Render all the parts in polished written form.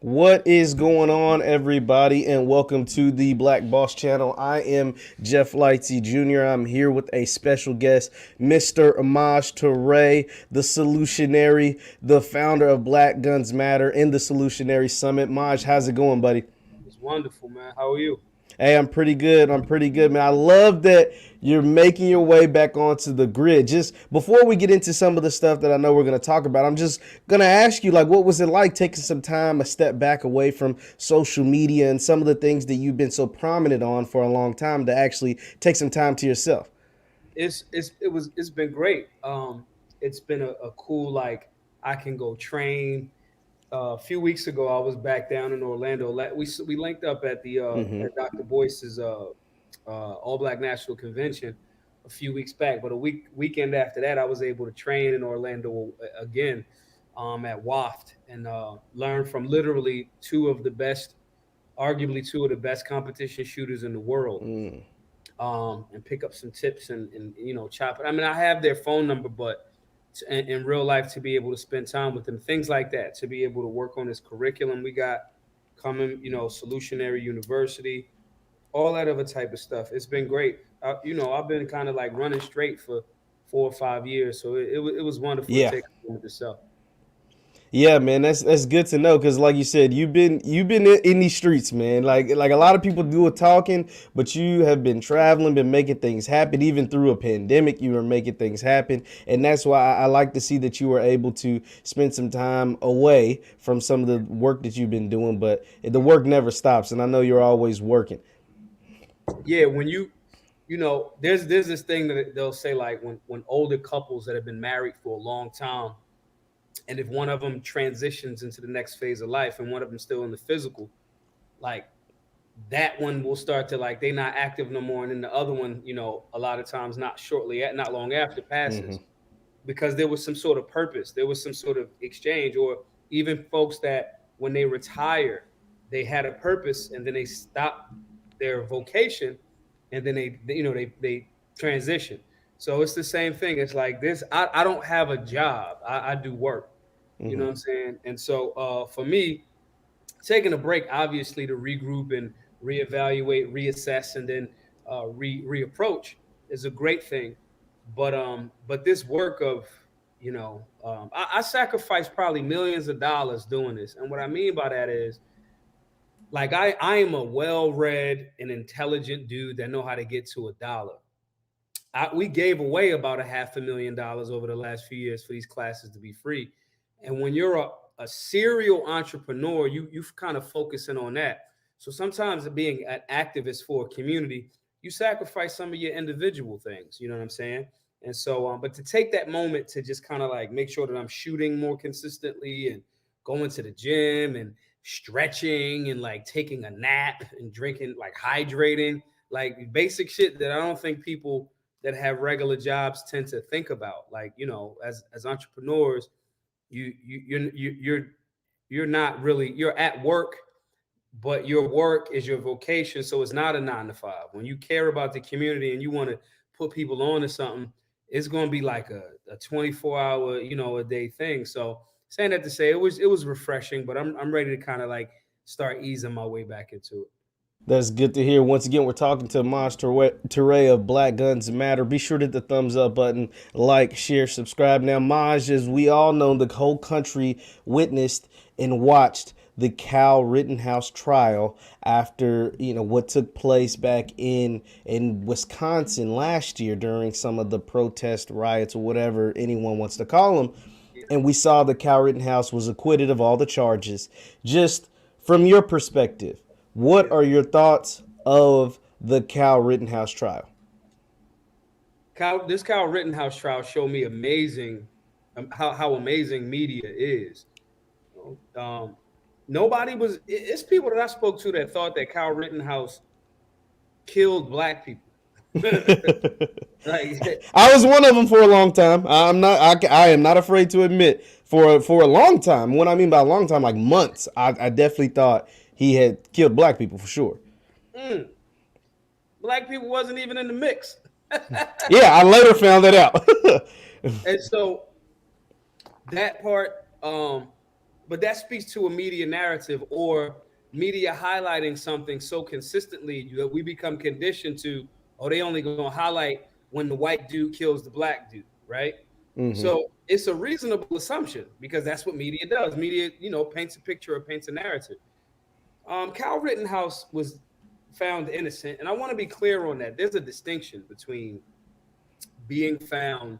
What is going on, everybody, and welcome to the Black Boss Channel. I am Jeff Lightsey Jr. I'm here with a special guest, Mr. Maj Toure, the solutionary, the founder of Black Guns Matter and the Solutionary Summit. Maj, how's it going, buddy? It's wonderful, man. How are you? Hey, I'm pretty good. I'm pretty good, man. I love that you're making your way back onto the grid. Just before we get into some of the stuff that I know we're going to talk about, I'm just going to ask you, like, what was it like taking some time, a step back away from social media and some of the things that you've been so prominent on for a long time to actually take some time to yourself? It's been great. It's been a cool I can go train. A few weeks ago, I was back down in Orlando. We linked up at the Mm-hmm. at Dr. Boyce's All Black National Convention a few weeks back. But a weekend after that, I was able to train in Orlando again at WAFT and learn from literally arguably two of the best competition shooters in the world, Mm. and pick up some tips and chop it. I mean, I have their phone number, but in real life, to be able to spend time with them, things like that, to be able to work on this curriculum we got coming, Solutionary University, all that other type of stuff. It's been great. I've been kind of like running straight for 4 or 5 years, so it was wonderful to Yeah. take a moment to self. Yeah, man, that's good to know because, like you said, you've been in these streets, man. Like a lot of people do a talking, but you have been traveling, been making things happen. Even through a pandemic, you were making things happen, and that's why I like to see that you were able to spend some time away from some of the work that you've been doing. But the work never stops, and I know you're always working. Yeah, when there's this thing that they'll say, like, when older couples that have been married for a long time, and if one of them transitions into the next phase of life and one of them still in the physical, like, that one will start to, like, they not active no more, and then the other one, a lot of times not long after Hmm. passes, because there was some sort of purpose, there was some sort of exchange. Or even folks that when they retire, they had a purpose and then they stopped their vocation, and then they transition. So it's the same thing. It's like this. I don't have a job. I do work. You know Hmm. what I'm saying? And so for me, taking a break, obviously, to regroup and reevaluate, reassess, and then reapproach is a great thing. But this work of, I sacrificed probably millions of dollars doing this. And what I mean by that is, like, I am a well-read and intelligent dude that know how to get to a dollar. We gave away about $500,000 over the last few years for these classes to be free. And when you're a serial entrepreneur, you kind of focusing on that. So sometimes being an activist for a community, you sacrifice some of your individual things. You know what I'm saying? And so, but to take that moment to just kind of like make sure that I'm shooting more consistently and going to the gym and stretching and like taking a nap and drinking, like hydrating, like basic shit that I don't think people that have regular jobs tend to think about. Like, as entrepreneurs, you're not really, you're at work, but your work is your vocation. So it's not a 9 to 5. When you care about the community and you want to put people on to something, it's going to be like a 24 hour, a day thing. So saying that to say, it was refreshing, but I'm ready to kind of like start easing my way back into it. That's good to hear. Once again, we're talking to Maj Toure of Black Guns Matter. Be sure to hit the thumbs up button, like, share, subscribe. Now, Maj, as we all know, the whole country witnessed and watched the Kyle Rittenhouse trial after what took place back in Wisconsin last year during some of the protest riots or whatever anyone wants to call them. Yeah. And we saw that Kyle Rittenhouse was acquitted of all the charges. Just from your perspective, what Yeah. are your thoughts of the Kyle Rittenhouse trial? This Kyle Rittenhouse trial showed me how amazing media is. Nobody was. It's people that I spoke to that thought that Kyle Rittenhouse killed black people. Like, I was one of them for a long time. I'm not. I am not afraid to admit for a long time. What I mean by a long time, like months. I definitely thought he had killed black people for sure. mm, black people wasn't even in the mix. Yeah, I later found that out. And so that part, but that speaks to a media narrative or media highlighting something so consistently that we become conditioned to, oh, they only gonna highlight when the white dude kills the black dude, right? Mm-hmm. So it's a reasonable assumption because that's what media does. Media, paints a picture or paints a narrative. Kyle Rittenhouse was found innocent, and I want to be clear on that. There's a distinction between being found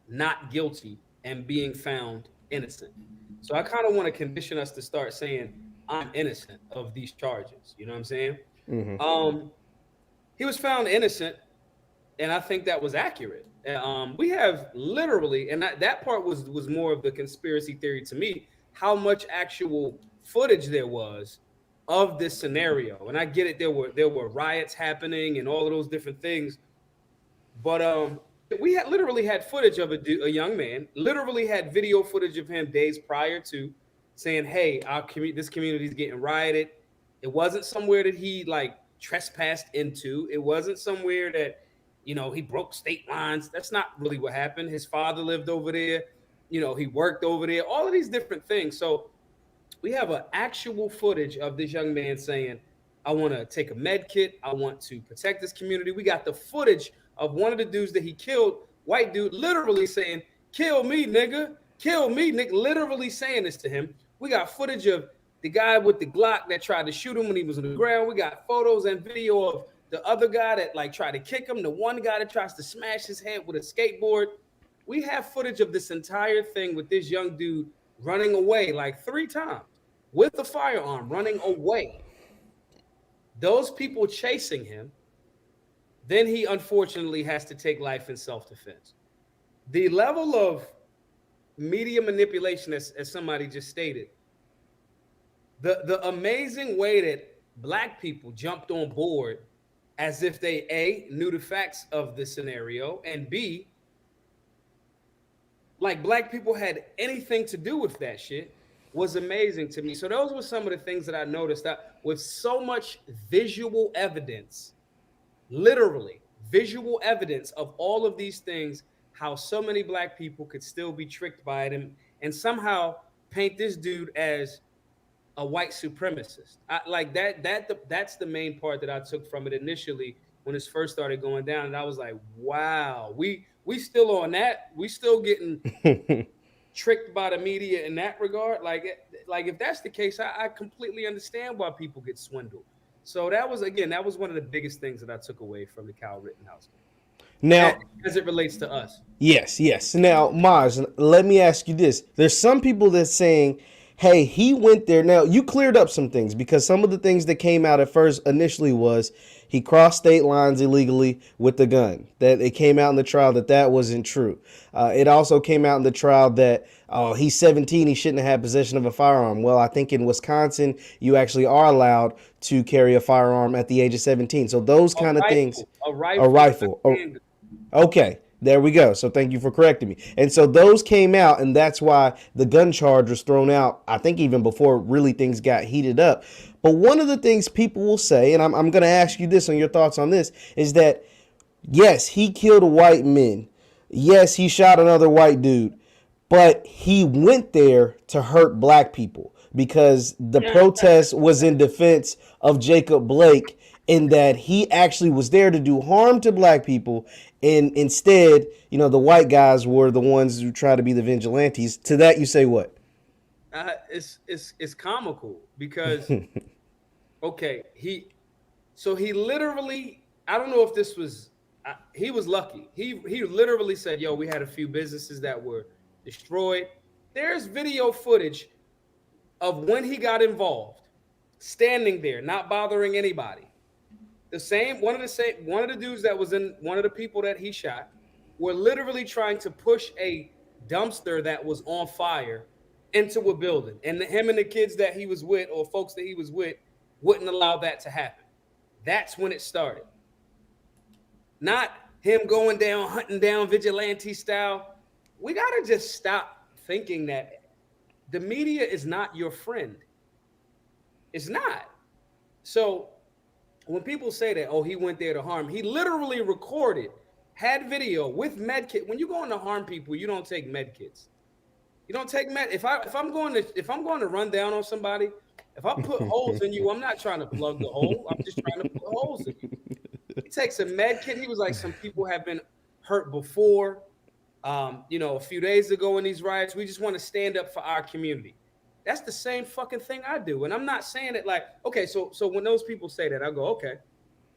not guilty and being found innocent. So I kind of want to condition us to start saying, I'm innocent of these charges. You know what I'm saying? Mm-hmm. Um, he was found innocent, and I think that was accurate. We have literally, and that part was more of the conspiracy theory to me, how much actual footage there was of this scenario. And I get it, there were riots happening and all of those different things, but we had literally had footage of a young man, literally had video footage of him days prior to saying, "Hey, this community is getting rioted." It wasn't somewhere that he like trespassed into. It wasn't somewhere that he broke state lines. That's not really what happened. His father lived over there. He worked over there. All of these different things. So we have an actual footage of this young man saying, I want to take a med kit. I want to protect this community. We got the footage of one of the dudes that he killed, white dude, literally saying, kill me, nigga. Kill me, nigga. Literally saying this to him. We got footage of the guy with the Glock that tried to shoot him when he was on the ground. We got photos and video of the other guy that like tried to kick him. The one guy that tries to smash his head with a skateboard. We have footage of this entire thing with this young dude running away like 3 times with a firearm, running away. Those people chasing him, then he unfortunately has to take life in self-defense. The level of media manipulation, as somebody just stated, the amazing way that black people jumped on board as if they A, knew the facts of the scenario, and B, like black people had anything to do with that shit was amazing to me. So those were some of the things that I noticed that with so much visual evidence, literally visual evidence of all of these things, how so many black people could still be tricked by it and somehow paint this dude as a white supremacist. Like that's the main part that I took from it initially when this first started going down, and I was like, wow, we still on that. We still getting tricked by the media in that regard. Like if that's the case, I completely understand why people get swindled. So that was one of the biggest things that I took away from the Kyle Rittenhouse Now, as it relates to us. yes. Now, Maj, let me ask you this. There's some people that's saying, hey, he went there. Now, you cleared up some things because some of the things that came out at first initially was he crossed state lines illegally with the gun. That it came out in the trial that wasn't true. It also came out in the trial that, oh, he's 17, he shouldn't have had possession of a firearm. Well, I think in Wisconsin, you actually are allowed to carry a firearm at the age of 17. So those kind of things. A A rifle. Okay, there we go. So thank you for correcting me. And so those came out, and that's why the gun charge was thrown out, I think even before really things got heated up. But one of the things people will say, and I'm going to ask you this on your thoughts on this, is that, yes, he killed white men. Yes, he shot another white dude. But he went there to hurt black people because the protest was in defense of Jacob Blake, in that he actually was there to do harm to black people. And instead, the white guys were the ones who try to be the vigilantes. To that, you say what? It's comical because okay, he literally, I don't know if this was, he was lucky. He literally said, "Yo, we had a few businesses that were destroyed." There's video footage of when he got involved, standing there, not bothering anybody. One of the dudes that was in one of the people that he shot were literally trying to push a dumpster that was on fire into a building, and him and the kids that he was with or folks that he was with wouldn't allow that to happen. That's when it started. Not him going down, hunting down vigilante style. We got to just stop thinking that the media is not your friend. It's not. So when people say that, oh, he went there to harm, he literally recorded, had video with med kit. When you go in to harm people, you don't take med kits. You don't take med. If I'm going to run down on somebody, if I put holes in you, I'm not trying to plug the hole. I'm just trying to put holes in you. He takes a med kit. He was like, some people have been hurt before. A few days ago in these riots, we just want to stand up for our community. That's the same fucking thing I do. And I'm not saying it like, okay, so when those people say that, I go, okay.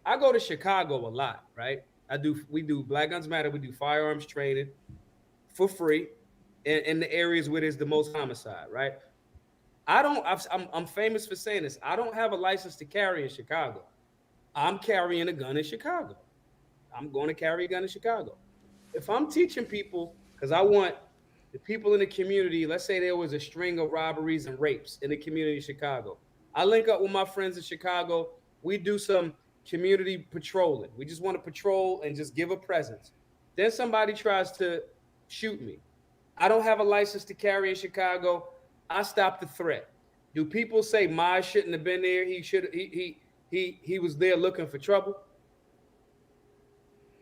I go to Chicago a lot, right? We do Black Guns Matter, we do firearms training for free in the areas where there's the most homicide, right? I'm famous for saying this. I don't have a license to carry in Chicago. I'm carrying a gun in Chicago. I'm going to carry a gun in Chicago. If I'm teaching people, because I want the people in the community, let's say there was a string of robberies and rapes in the community of Chicago. I link up with my friends in Chicago. We do some community patrolling. We just want to patrol and just give a presence. Then somebody tries to shoot me. I don't have a license to carry in Chicago. I stop the threat. Do people say Maj shouldn't have been there? He was there looking for trouble.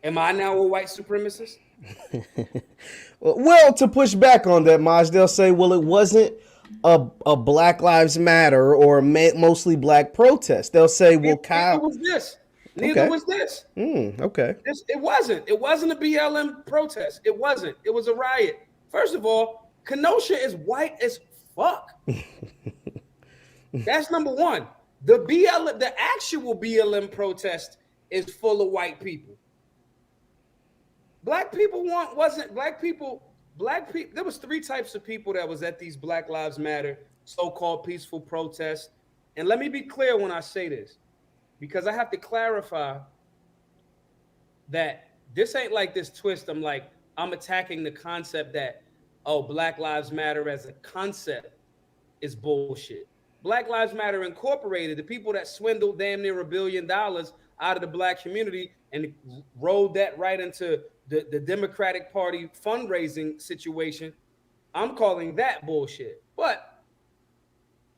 Am I now a white supremacist? Well, to push back on that, Maj, they'll say, well, it wasn't a Black Lives Matter or mostly black protest. They'll say, well, Kyle. Neither was this. Neither was this. Okay. It wasn't. It wasn't a BLM protest. It wasn't. It was a riot. First of all, Kenosha is white as fuck. That's number one. The actual BLM protest is full of white people. Black people there was three types of people that was at these Black Lives Matter so-called peaceful protests. And let me be clear when I say this, because I have to clarify that this ain't like this twist. I'm attacking the concept that, Black Lives Matter as a concept is bullshit. Black Lives Matter Incorporated, the people that swindled damn near $1 billion out of the black community and rolled that right into the Democratic Party fundraising situation, I'm calling that bullshit. But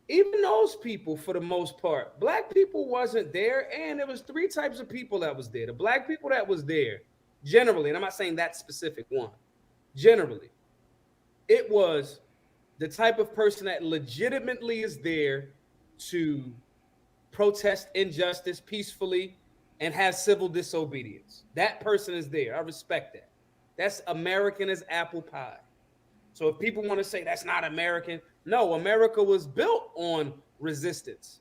even those people, for the most part, black people wasn't there, and there was three types of people that was there. The black people that was there, generally, and I'm not saying that specific one, generally, it was the type of person that legitimately is there to protest injustice peacefully and have civil disobedience. That person is there. I respect that. That's American as apple pie. So if people want to say that's not American, no, America was built on resistance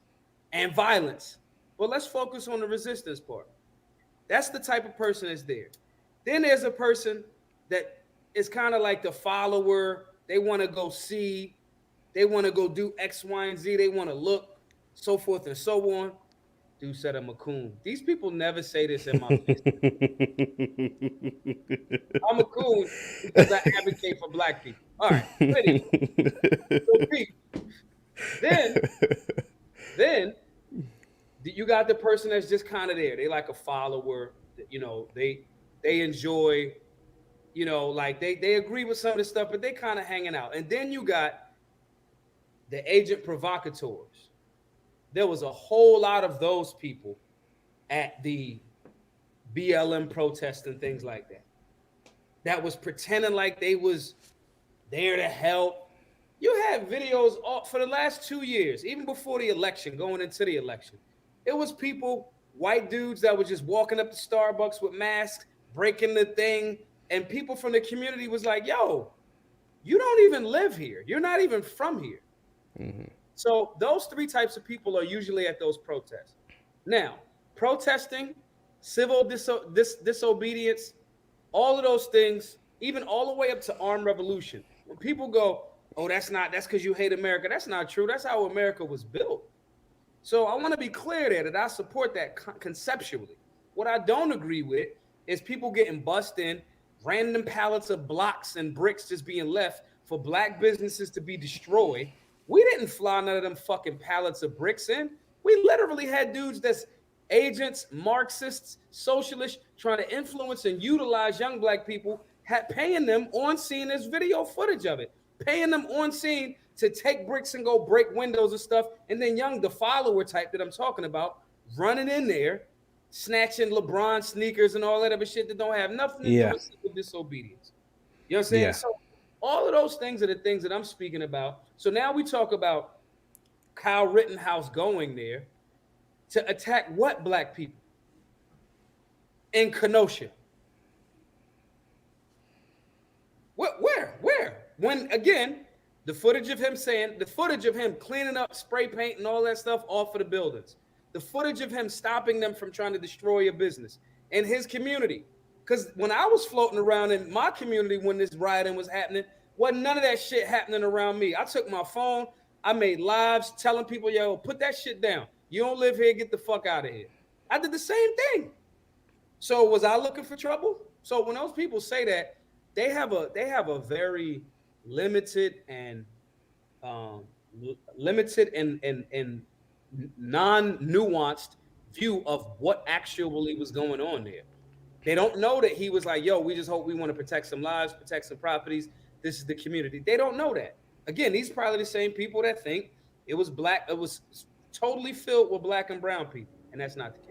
and violence. But let's focus on the resistance part. That's the type of person that's there. Then there's a person that is kind of like the follower. They want to go see. They want to go do X, Y, and Z. They want to look, so forth and so on. Dude said I'm a coon. These people never say this in my face. I'm a coon because I advocate for black people. All right. So Pete, then you got the person that's just kind of there. They like a follower. They enjoy, like they agree with some of the stuff, but they kind of hanging out. And then you got the agent provocateurs. There was a whole lot of those people at the BLM protests and things like that. That was pretending like they was there to help. You had videos for the last 2 years, even before the election, going into the election. It was people, white dudes that were just walking up to Starbucks with masks, breaking the thing. And people from the community was like, yo, you don't even live here. You're not even from here. Mm-hmm. So those three types of people are usually at those protests. Now, protesting, civil disobedience, all of those things, even all the way up to armed revolution. When people go, oh, that's because you hate America. That's not true. That's how America was built. So I want to be clear there that I support that conceptually. What I don't agree with is people getting bussed in, random pallets of blocks and bricks just being left for black businesses to be destroyed. We didn't fly none of them fucking pallets of bricks in. We literally had dudes that's agents, Marxists, socialists, trying to influence and utilize young black people, paying them on scene. There's video footage of it, paying them on scene to take bricks and go break windows and stuff. And then the follower type that I'm talking about, running in there, snatching LeBron sneakers and all that other shit that don't have nothing to do with civil disobedience. You know what I'm saying? Yeah. So All of those things are the things that I'm speaking about. So now we talk about Kyle Rittenhouse going there to attack what black people in Kenosha? What? Where? When again, the footage of him saying, the footage of him cleaning up spray paint and all that stuff off of the buildings, the footage of him stopping them from trying to destroy a business in his community. Because when I was floating around in my community when this rioting was happening, wasn't none of that shit happening around me. I took my phone, I made lives telling people, yo, put that shit down. You don't live here, get the fuck out of here. I did the same thing. So was I looking for trouble? So when those people say that, they have a very limited and um, limited and non-nuanced view of what actually was going on there. They don't know that he was like, yo, we just hope we want to protect some lives, protect some properties. This is the community. They don't know that. Again, these are probably the same people that think it was black, it was totally filled with black and brown people. And that's not the case.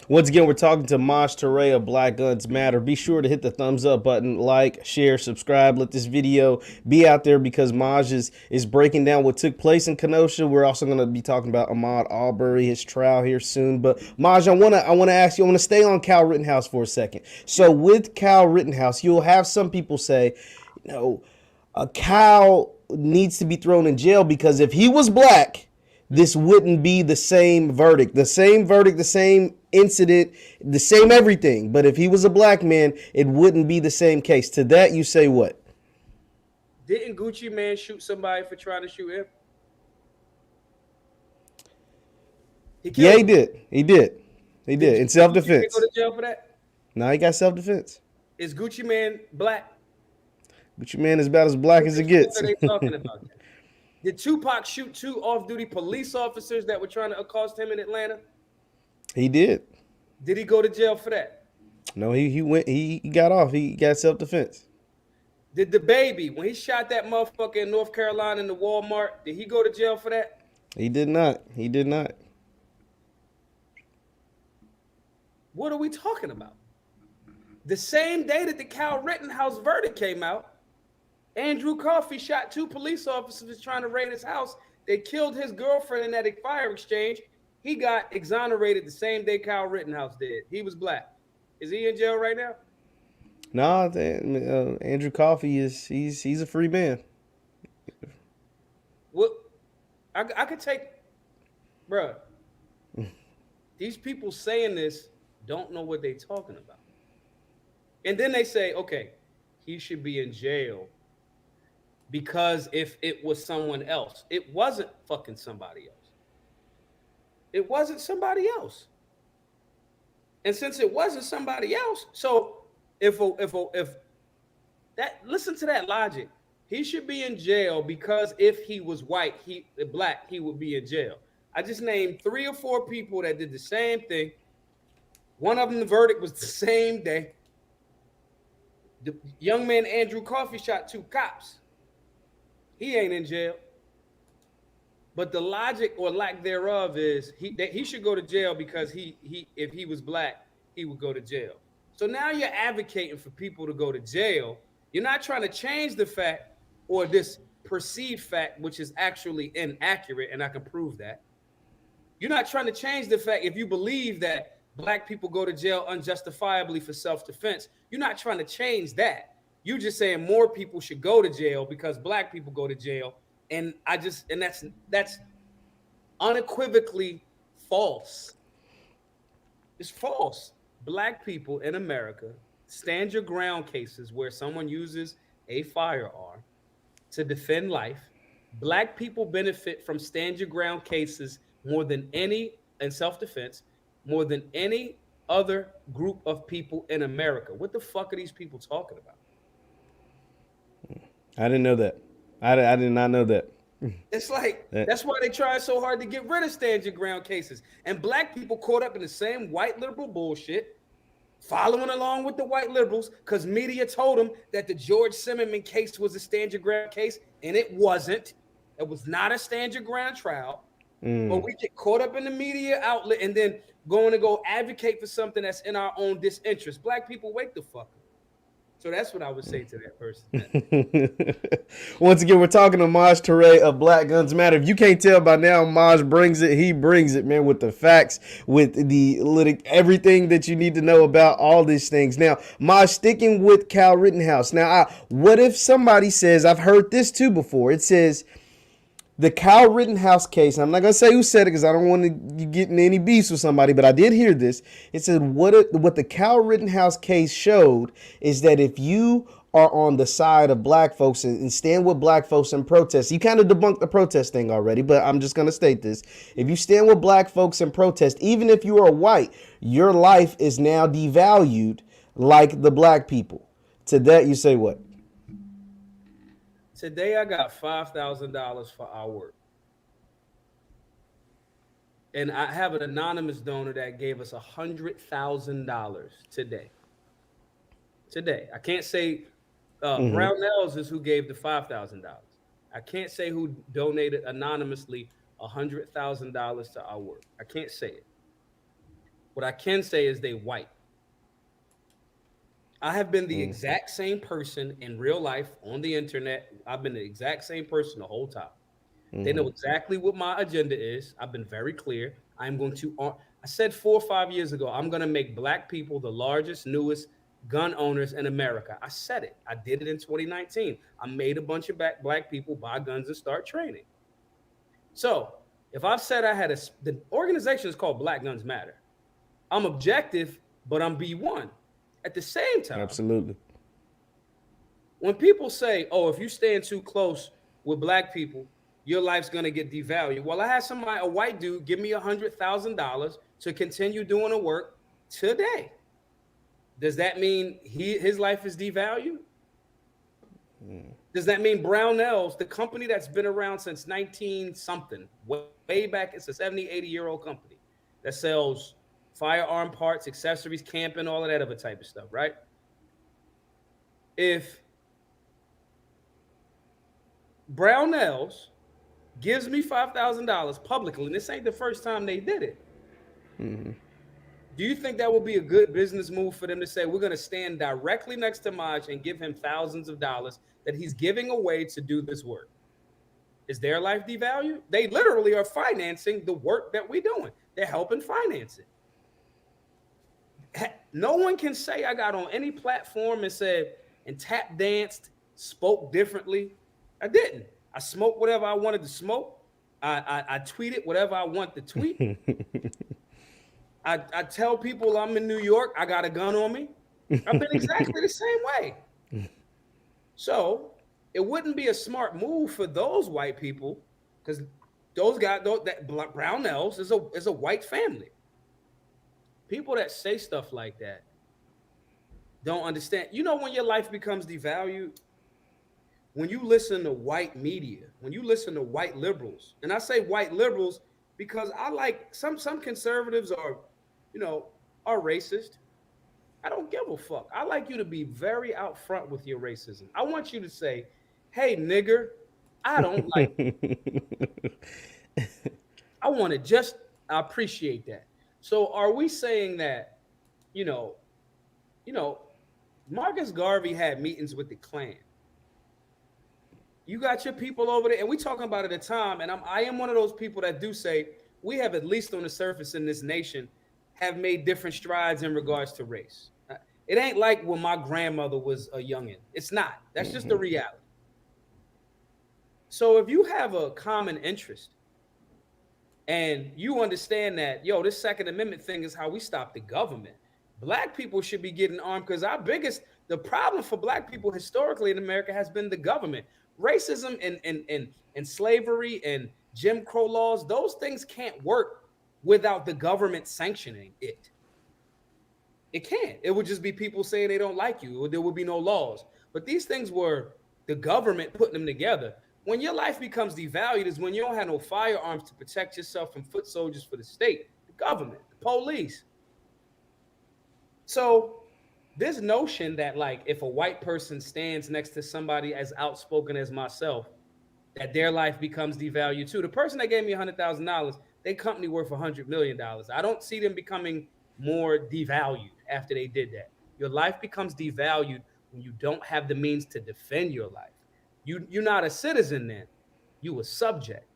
Once again, we're talking to Maj Toure of Black Guns Matter. Be sure to hit the thumbs up button, like, share, subscribe. Let this video be out there because Maj is breaking down what took place in Kenosha. We're also going to be talking about AhmaudArbery, his trial here soon. But Maj, I want to ask you, I want to stay on Kyle Rittenhouse for a second. So with Kyle Rittenhouse, you'll have some people say, Kyle needs to be thrown in jail because if he was black, this wouldn't be the same verdict, the same incident, the same everything. But if he was a black man, it wouldn't be the same case. To that, you say what? Didn't Gucci Man shoot somebody for trying to shoot him? He did. He did. In self-defense. Go to jail for that? No, he got self-defense. Is Gucci Man black? Gucci Man is about as black as it gets. What are they talking about? Did Tupac shoot two off-duty police officers that were trying to accost him in Atlanta? He did. Did he go to jail for that? No, he got off. He got self-defense. Did the baby, when he shot that motherfucker in North Carolina in the Walmart, did he go to jail for that? He did not. He did not. What are we talking about? The same day that the Kyle Rittenhouse verdict came out, Andrew Coffey shot two police officers trying to raid his house. They killed his girlfriend in that fire exchange. He got exonerated the same day Kyle Rittenhouse did. He was black. Is he in jail right now? No, Andrew Coffey he's a free man. What I could take, bruh. These people saying this don't know what they're talking about. And then they say, okay, he should be in jail because if it was someone else, it wasn't fucking somebody else. It wasn't somebody else. And since it wasn't somebody else, so if that, listen to that logic. He should be in jail because if he was white, black, he would be in jail. I just named 3 or 4 people that did the same thing. One of them, the verdict was the same day. The young man Andrew Coffey shot 2 cops. He ain't in jail. But the logic or lack thereof is he should go to jail because if he was black, he would go to jail. So now you're advocating for people to go to jail. You're not trying to change the fact or this perceived fact, which is actually inaccurate, and I can prove that. You're not trying to change the fact if you believe that black people go to jail unjustifiably for self-defense. You're not trying to change that. You're just saying more people should go to jail because black people go to jail. And that's unequivocally false. It's false. Black people in America, stand your ground cases where someone uses a firearm to defend life. Black people benefit from stand your ground cases more than any, in self-defense, more than any other group of people in America. What the fuck are these people talking about? I didn't know that. I did not know that. It's like, that's why they try so hard to get rid of stand your ground cases. And black people caught up in the same white liberal bullshit, following along with the white liberals, because media told them that the George Zimmerman case was a stand your ground case, and it wasn't. It was not a stand your ground trial. But we get caught up in the media outlet and then going to go advocate for something that's in our own disinterest. Black people, wake the fuck up. So that's what I would say to that person. Once again, we're talking to Maj Toure of Black Guns Matter. If you can't tell by now, Maj brings it. He brings it, man, with the facts, with the everything that you need to know about all these things. Now, Maj, sticking with Kyle Rittenhouse. Now, what if somebody says, I've heard this too before. It says, the Kyle Rittenhouse case, I'm not going to say who said it because I don't want to get in any beefs with somebody, but I did hear this. It said what the Kyle Rittenhouse case showed is that if you are on the side of black folks and stand with black folks in protest, you kind of debunked the protest thing already, but I'm just going to state this. If you stand with black folks in protest, even if you are white, your life is now devalued like the black people. To that, you say what? Today I got $5,000 for our work. And I have an anonymous donor that gave us $100,000 today. Today. I can't say Brownells is who gave the $5,000. I can't say who donated anonymously $100,000 to our work. I can't say it. What I can say is they white. I have been the exact same person in real life on the internet. I've been the exact same person the whole time. They know exactly what my agenda is. I've been very clear. I'm going to, I said 4 or 5 years ago, I'm going to make black people the largest, newest gun owners in America. I said it. I did it in 2019. I made a bunch of black people buy guns and start training. So if I've said I had the organization is called Black Guns Matter. I'm objective, but I'm B1. At the same time, absolutely. When people say, oh, if you stand too close with black people, your life's going to get devalued. Well, I had somebody, a white dude, give me $100,000 to continue doing the work today. Does that mean his life is devalued? Does that mean Brownells, the company that's been around since 19-something, way back, it's a 70, 80-year-old company that sells firearm parts, accessories, camping, all of that other type of stuff, right? If Brownells gives me $5,000 publicly, and this ain't the first time they did it, do you think that would be a good business move for them to say, we're going to stand directly next to Maj and give him thousands of dollars that he's giving away to do this work? Is their life devalued? They literally are financing the work that we're doing. They're helping finance it. No one can say I got on any platform and said, and tap danced, spoke differently. I didn't. I smoked whatever I wanted to smoke. I tweeted whatever I want to tweet. I tell people I'm in New York, I got a gun on me. I've been exactly the same way. So it wouldn't be a smart move for those white people, because those guys, that Brownells is a white family. People that say stuff like that don't understand. You know, when your life becomes devalued, when you listen to white media, when you listen to white liberals, and I say white liberals because I like some conservatives are, are racist. I don't give a fuck. I like you to be very out front with your racism. I want you to say, hey, nigger, I don't like you. I appreciate that. So are we saying that, Marcus Garvey had meetings with the Klan? You got your people over there, and we talking about it at a time, and I am one of those people that do say we have, at least on the surface in this nation, have made different strides in regards to race. It ain't like when my grandmother was a youngin'. It's not. That's just the reality. So if you have a common interest and you understand that, this Second Amendment thing is how we stop the government, black people should be getting armed, because the problem for black people historically in America has been the government. Racism and slavery and Jim Crow laws, those things can't work without the government sanctioning it. It can't. It would just be people saying they don't like you, or there would be no laws. But these things were the government putting them together. When your life becomes devalued is when you don't have no firearms to protect yourself from foot soldiers for the state, the government, the police. So this notion that, like, if a white person stands next to somebody as outspoken as myself, that their life becomes devalued too. The person that gave me $100,000, their company worth $100 million. I don't see them becoming more devalued after they did that. Your life becomes devalued when you don't have the means to defend your life. You're not a citizen then. You a subject.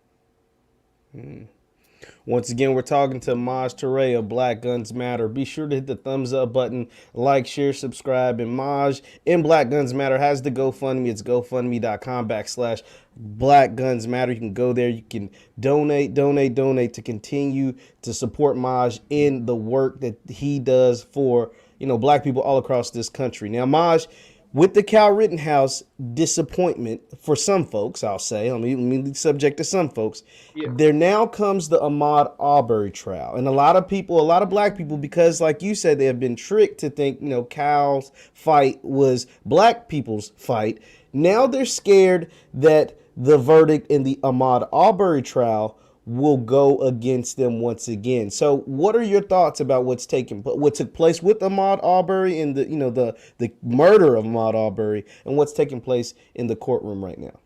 Once again, we're talking to Maj Toure of Black Guns Matter. Be sure to hit the thumbs up button, like, share, subscribe. And Maj in Black Guns Matter has the GoFundMe. It's GoFundMe.com/Black Guns Matter. You can go there. You can donate to continue to support Maj in the work that he does for, Black people all across this country. Now, Maj, with the Kyle Rittenhouse disappointment for some folks, I'll say, let me be subject to some folks, Yeah. there now comes the AhmaudArbery trial. And a lot of people, a lot of Black people, because like you said, they have been tricked to think, Kyle's fight was Black people's fight. Now they're scared that the verdict in the AhmaudArbery trial will go against them once again. So what are your thoughts about what took place with AhmaudArbery and the murder of AhmaudArbery and what's taking place in the courtroom right now?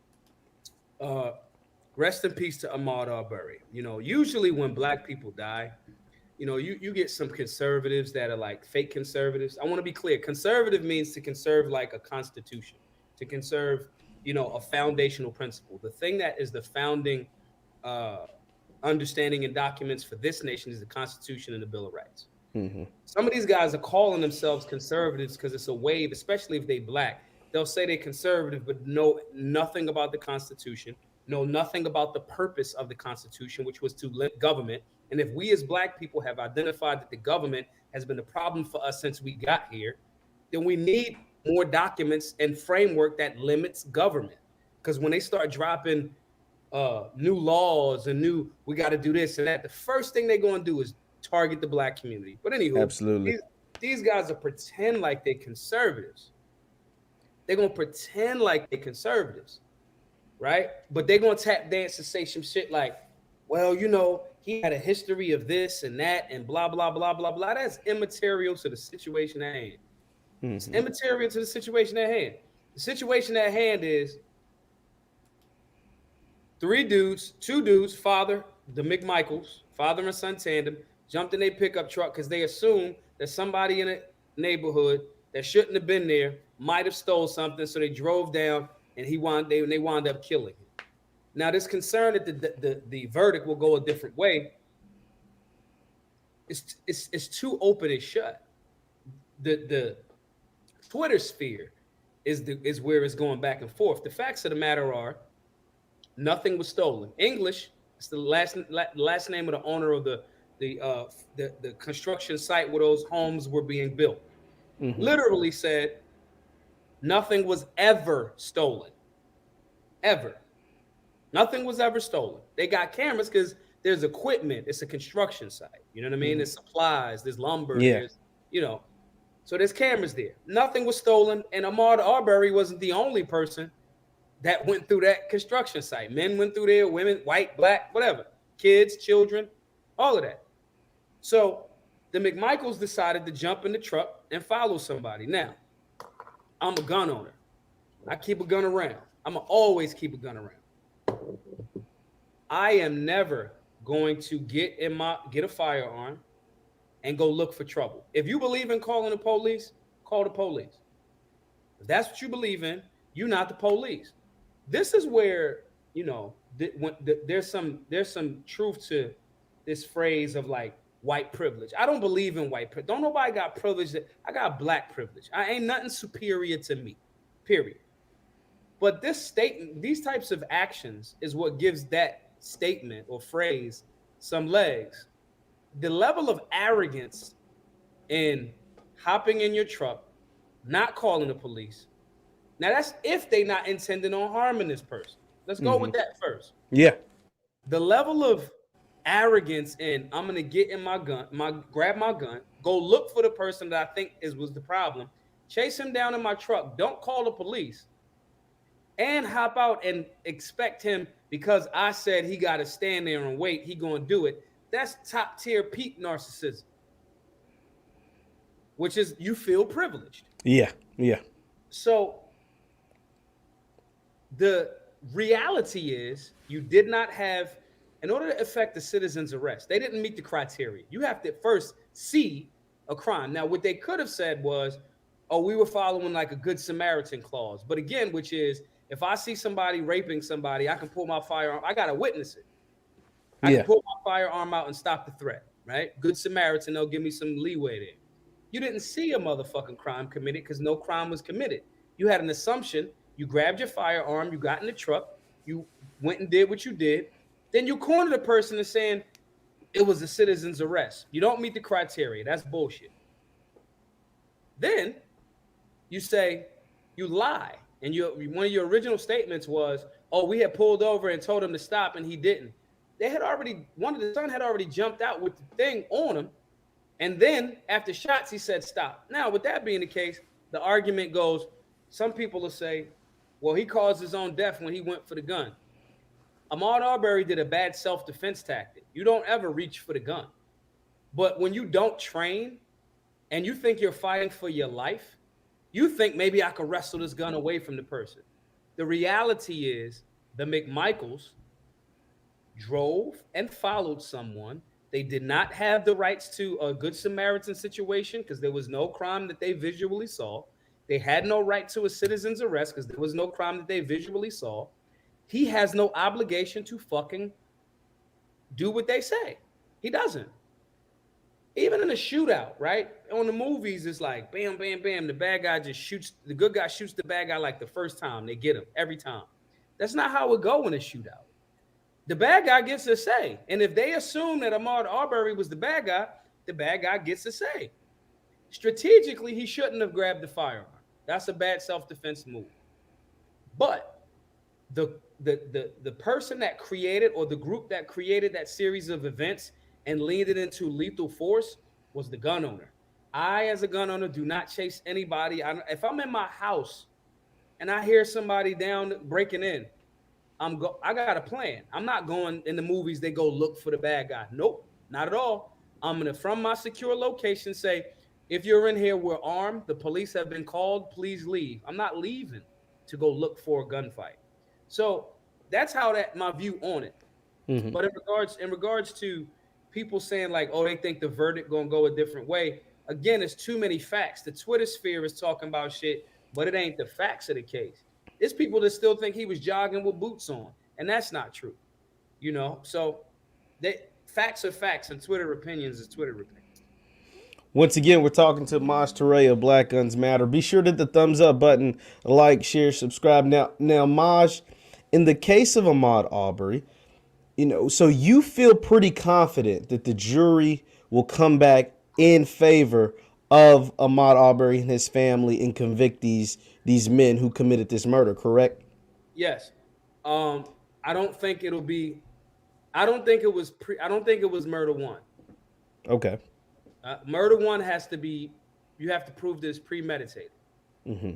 Rest in peace to AhmaudArbery. Usually when Black people die, you get some conservatives that are like fake conservatives. I want to be clear. Conservative means to conserve like a constitution, to conserve, a foundational principle. The thing that is the founding understanding and documents for this nation is the Constitution and the Bill of Rights. Mm-hmm. Some of these guys are calling themselves conservatives because it's a wave, especially if they Black. They'll say they're conservative, but know nothing about the Constitution, know nothing about the purpose of the Constitution, which was to limit government. And if we as Black people have identified that the government has been a problem for us since we got here, then we need more documents and framework that limits government. Because when they start dropping new laws and we got to do this and that, the first thing they're going to do is target the Black community. But anywho, absolutely, these guys are pretend like they're conservatives. They're going to pretend like they're conservatives, right? But they're going to tap dance and say some shit like, well, he had a history of this and that and blah, blah, blah, blah, blah. That's immaterial to the situation at hand. Mm-hmm. It's immaterial to the situation at hand. The situation at hand is two dudes, the McMichaels, father and son tandem, jumped in their pickup truck because they assumed that somebody in a neighborhood that shouldn't have been there might have stole something. So they drove down and they wound up killing him. Now, this concern that the verdict will go a different way is too open and shut. The Twitter sphere is where it's going back and forth. The facts of the matter are, nothing was stolen. English, it's the last name of the owner of the construction site where those homes were being built. Mm-hmm. Literally said nothing was ever stolen. Ever. Nothing was ever stolen. They got cameras because there's equipment. It's a construction site. You know what I mean? Mm-hmm. There's supplies, there's lumber, there's, so there's cameras there. Nothing was stolen. And AhmaudArbery wasn't the only person that went through that construction site. Men went through there, women, white, Black, whatever, kids, children, all of that. So the McMichaels decided to jump in the truck and follow somebody. Now, I'm a gun owner. I keep a gun around. I'm going to always keep a gun around. I am never going to get a firearm and go look for trouble. If you believe in calling the police, call the police. If that's what you believe in, you're not the police. This is where, there's some truth to this phrase of like white privilege. I don't believe in white privilege. Don't nobody got privilege. I got Black privilege. I ain't nothing superior to me, period. But these types of actions is what gives that statement or phrase some legs. The level of arrogance in hopping in your truck, not calling the police. Now that's if they not intending on harming this person. Let's go with that first. Yeah. The level of arrogance in I'm gonna get in grab my gun, go look for the person that I think was the problem, chase him down in my truck, don't call the police, and hop out and expect him because I said he got to stand there and wait, he gonna do it. That's top tier peak narcissism, which is you feel privileged. Yeah. So the reality is you did not have, in order to effect the citizen's arrest, they didn't meet the criteria. You have to first see a crime. Now, what they could have said was, oh, we were following like a Good Samaritan clause. But again, which is if I see somebody raping somebody, I can pull my firearm. I got to witness it. I can Yeah. pull my firearm out and stop the threat, right? Good Samaritan, they'll give me some leeway there. You didn't see a motherfucking crime committed because no crime was committed. You had an assumption. You grabbed your firearm, you got in the truck, you went and did what you did. Then you cornered the person and saying it was a citizen's arrest. You don't meet the criteria. That's bullshit. Then you say you lie. And one of your original statements was, oh, we had pulled over and told him to stop and he didn't. One of the son had already jumped out with the thing on him. And then after shots, he said, stop. Now, with that being the case, the argument goes, some people will say, well, he caused his own death when he went for the gun. AhmaudArbery did a bad self-defense tactic. You don't ever reach for the gun. But when you don't train and you think you're fighting for your life, you think maybe I could wrestle this gun away from the person. The reality is the McMichaels drove and followed someone. They did not have the rights to a Good Samaritan situation because there was no crime that they visually saw. They had no right to a citizen's arrest because there was no crime that they visually saw. He has no obligation to fucking do what they say. He doesn't. Even in a shootout, right? On the movies, it's like bam, bam, bam. The bad guy just shoots. The good guy shoots the bad guy like the first time. They get him every time. That's not how it go in a shootout. The bad guy gets a say. And if they assume that AhmaudArbery was the bad guy gets a say. Strategically, he shouldn't have grabbed the firearm. That's a bad self-defense move. But the person that created or the group that created that series of events and leaned it into lethal force was the gun owner. I, as a gun owner, do not chase anybody. If I'm in my house and I hear somebody down breaking in, I got a plan. I'm not going in the movies. They go look for the bad guy. Nope, not at all. I'm gonna, from my secure location, say, if you're in here, we're armed. The police have been called. Please leave. I'm not leaving to go look for a gunfight. So that's how my view on it. Mm-hmm. But in regards to people saying like, oh, they think the verdict gonna go a different way. Again, it's too many facts. The Twitter sphere is talking about shit, but it ain't the facts of the case. There's people that still think he was jogging with boots on, and that's not true. You know, so facts are facts, and Twitter opinions is Twitter opinions. Once again, we're talking to Maj Toure of Black Guns Matter. Be sure to hit the thumbs up button, like, share, subscribe. Now, Maj, in the case of AhmaudArbery, you know, so you feel pretty confident that the jury will come back in favor of Ahmaud and his family and convict these men who committed this murder, correct? Yes. I don't think it'll be. I don't think it was murder one. Okay. Murder one has to be. You have to prove this premeditated. Mm-hmm.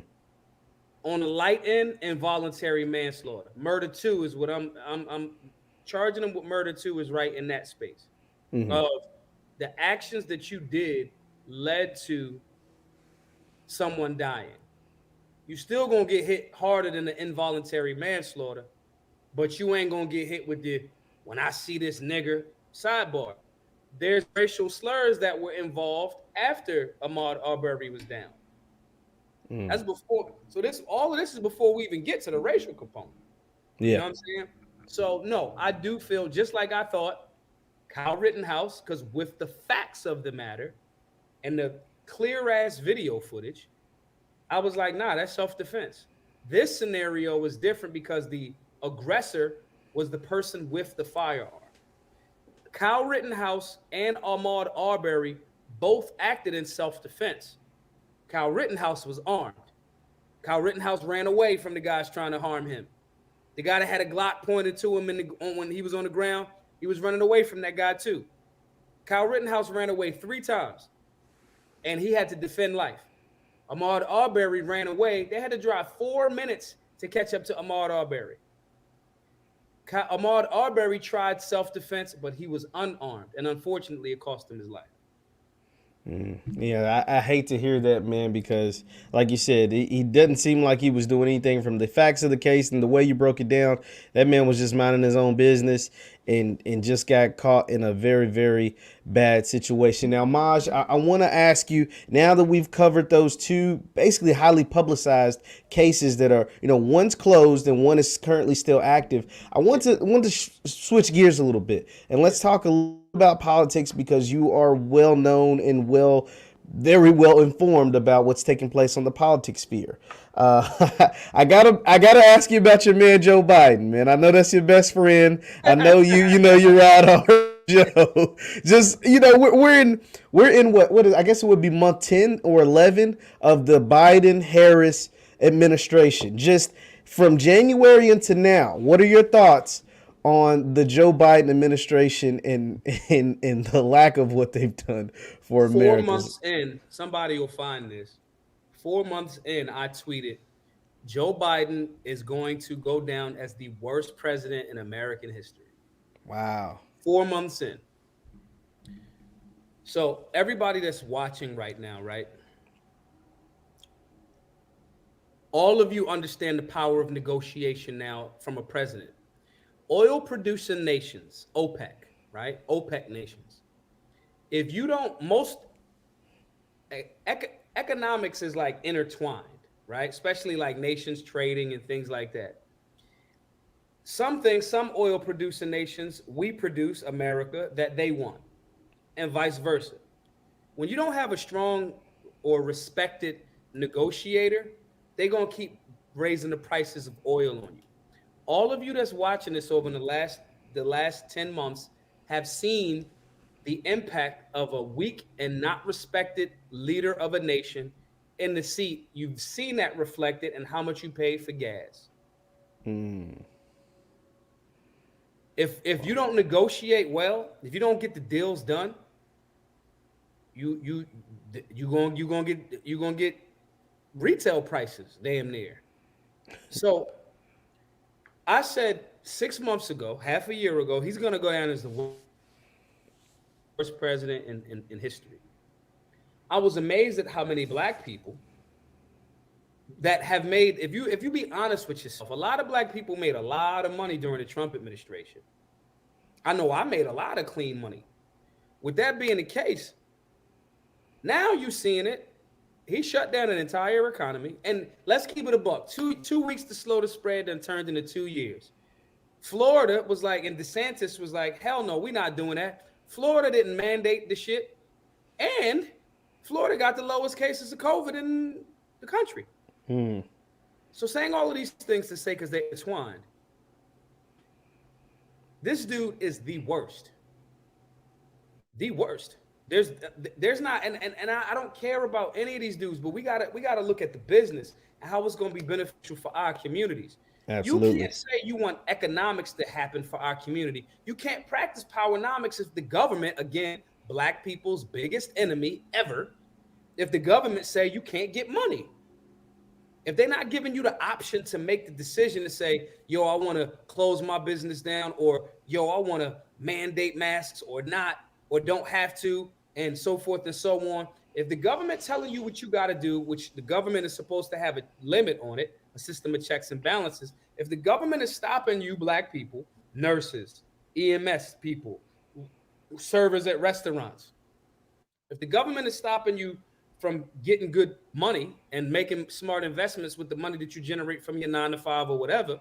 On the light end, involuntary manslaughter. Murder two is what I'm charging them with. Murder two is right in that space. Mm-hmm. Of the actions that you did led to someone dying. You still gonna get hit harder than the involuntary manslaughter, but you ain't gonna get hit with the when I see this nigger. Sidebar. There's racial slurs that were involved after AhmaudArbery was down. Mm. That's before. So all of this is before we even get to the racial component. Yeah. You know what I'm saying? So no, I do feel just like I thought Kyle Rittenhouse, because with the facts of the matter and the clear ass video footage, I was like, nah, that's self-defense. This scenario was different because the aggressor was the person with the firearm. Kyle Rittenhouse and AhmaudArbery both acted in self-defense. Kyle Rittenhouse was armed. Kyle Rittenhouse ran away from the guys trying to harm him. The guy that had a Glock pointed to him when he was on the ground, he was running away from that guy too. Kyle Rittenhouse ran away 3 times, and he had to defend life. AhmaudArbery ran away. They had to drive 4 minutes to catch up to AhmaudArbery. AhmaudArbery tried self-defense, but he was unarmed, and unfortunately, it cost him his life. Yeah, I hate to hear that, man, because like you said, he doesn't seem like he was doing anything from the facts of the case and the way you broke it down. That man was just minding his own business. and just got caught in a very, very bad situation. Now, Maj, I want to ask you, now that we've covered those two basically highly publicized cases that are, one's closed and one is currently still active, I want to switch gears a little bit, and let's talk a little about politics, because you are well known and very well informed about what's taking place on the politics sphere. I gotta ask you about your man Joe Biden, man. I know that's your best friend. I know you ride hard, Joe. Just we're in what is, I guess it would be month 10 or 11 of the Biden Harris administration. Just from January into now, what are your thoughts on the Joe Biden administration and the lack of what they've done for 4 months Americans? in, somebody will find this. 4 months in, I tweeted, Joe Biden is going to go down as the worst president in American history. Wow. 4 months in. So everybody that's watching right now, right? All of you understand the power of negotiation now from a president. Oil producing nations, OPEC, right? OPEC nations. If you don't, most economics is like intertwined, right? Especially like nations trading and things like that. Some things, some oil producing nations, we produce America that they want, and vice versa. When you don't have a strong or respected negotiator, they're gonna keep raising the prices of oil on you. All of you that's watching this over the last 10 months have seen the impact of a weak and not respected leader of a nation in the seat. You've seen that reflected in how much you pay for gas. If you don't negotiate well, if you don't get the deals done, you you gonna get retail prices damn near. So I said 6 months ago, half a year ago, he's gonna go down as the worst president in history. I was amazed at how many black people that have made, if you be honest with yourself, a lot of black people made a lot of money during the Trump administration. I know I made a lot of clean money. With that being the case, now you're seeing it. He shut down an entire economy. And let's keep it a buck. Two weeks to slow the spread and turned into 2 years. Florida was like, and DeSantis was like, hell no, we're not doing that. Florida didn't mandate the shit. And Florida got the lowest cases of COVID in the country. So saying all of these things to say, because they're entwined, this dude is the worst. The worst. There's not, and I don't care about any of these dudes, but we gotta look at the business and how it's gonna be beneficial for our communities. Absolutely. You can't say you want economics to happen for our community. You can't practice powernomics if the government, again, black people's biggest enemy ever, if the government say you can't get money. If they're not giving you the option to make the decision to say, yo, I want to close my business down, or yo, I want to mandate masks or not, or don't have to, and so forth and so on. If the government telling you what you got to do, which the government is supposed to have a limit on it, a system of checks and balances, if the government is stopping you, black people, nurses, EMS people, servers at restaurants, if the government is stopping you from getting good money and making smart investments with the money that you generate from your 9 to 5 or whatever,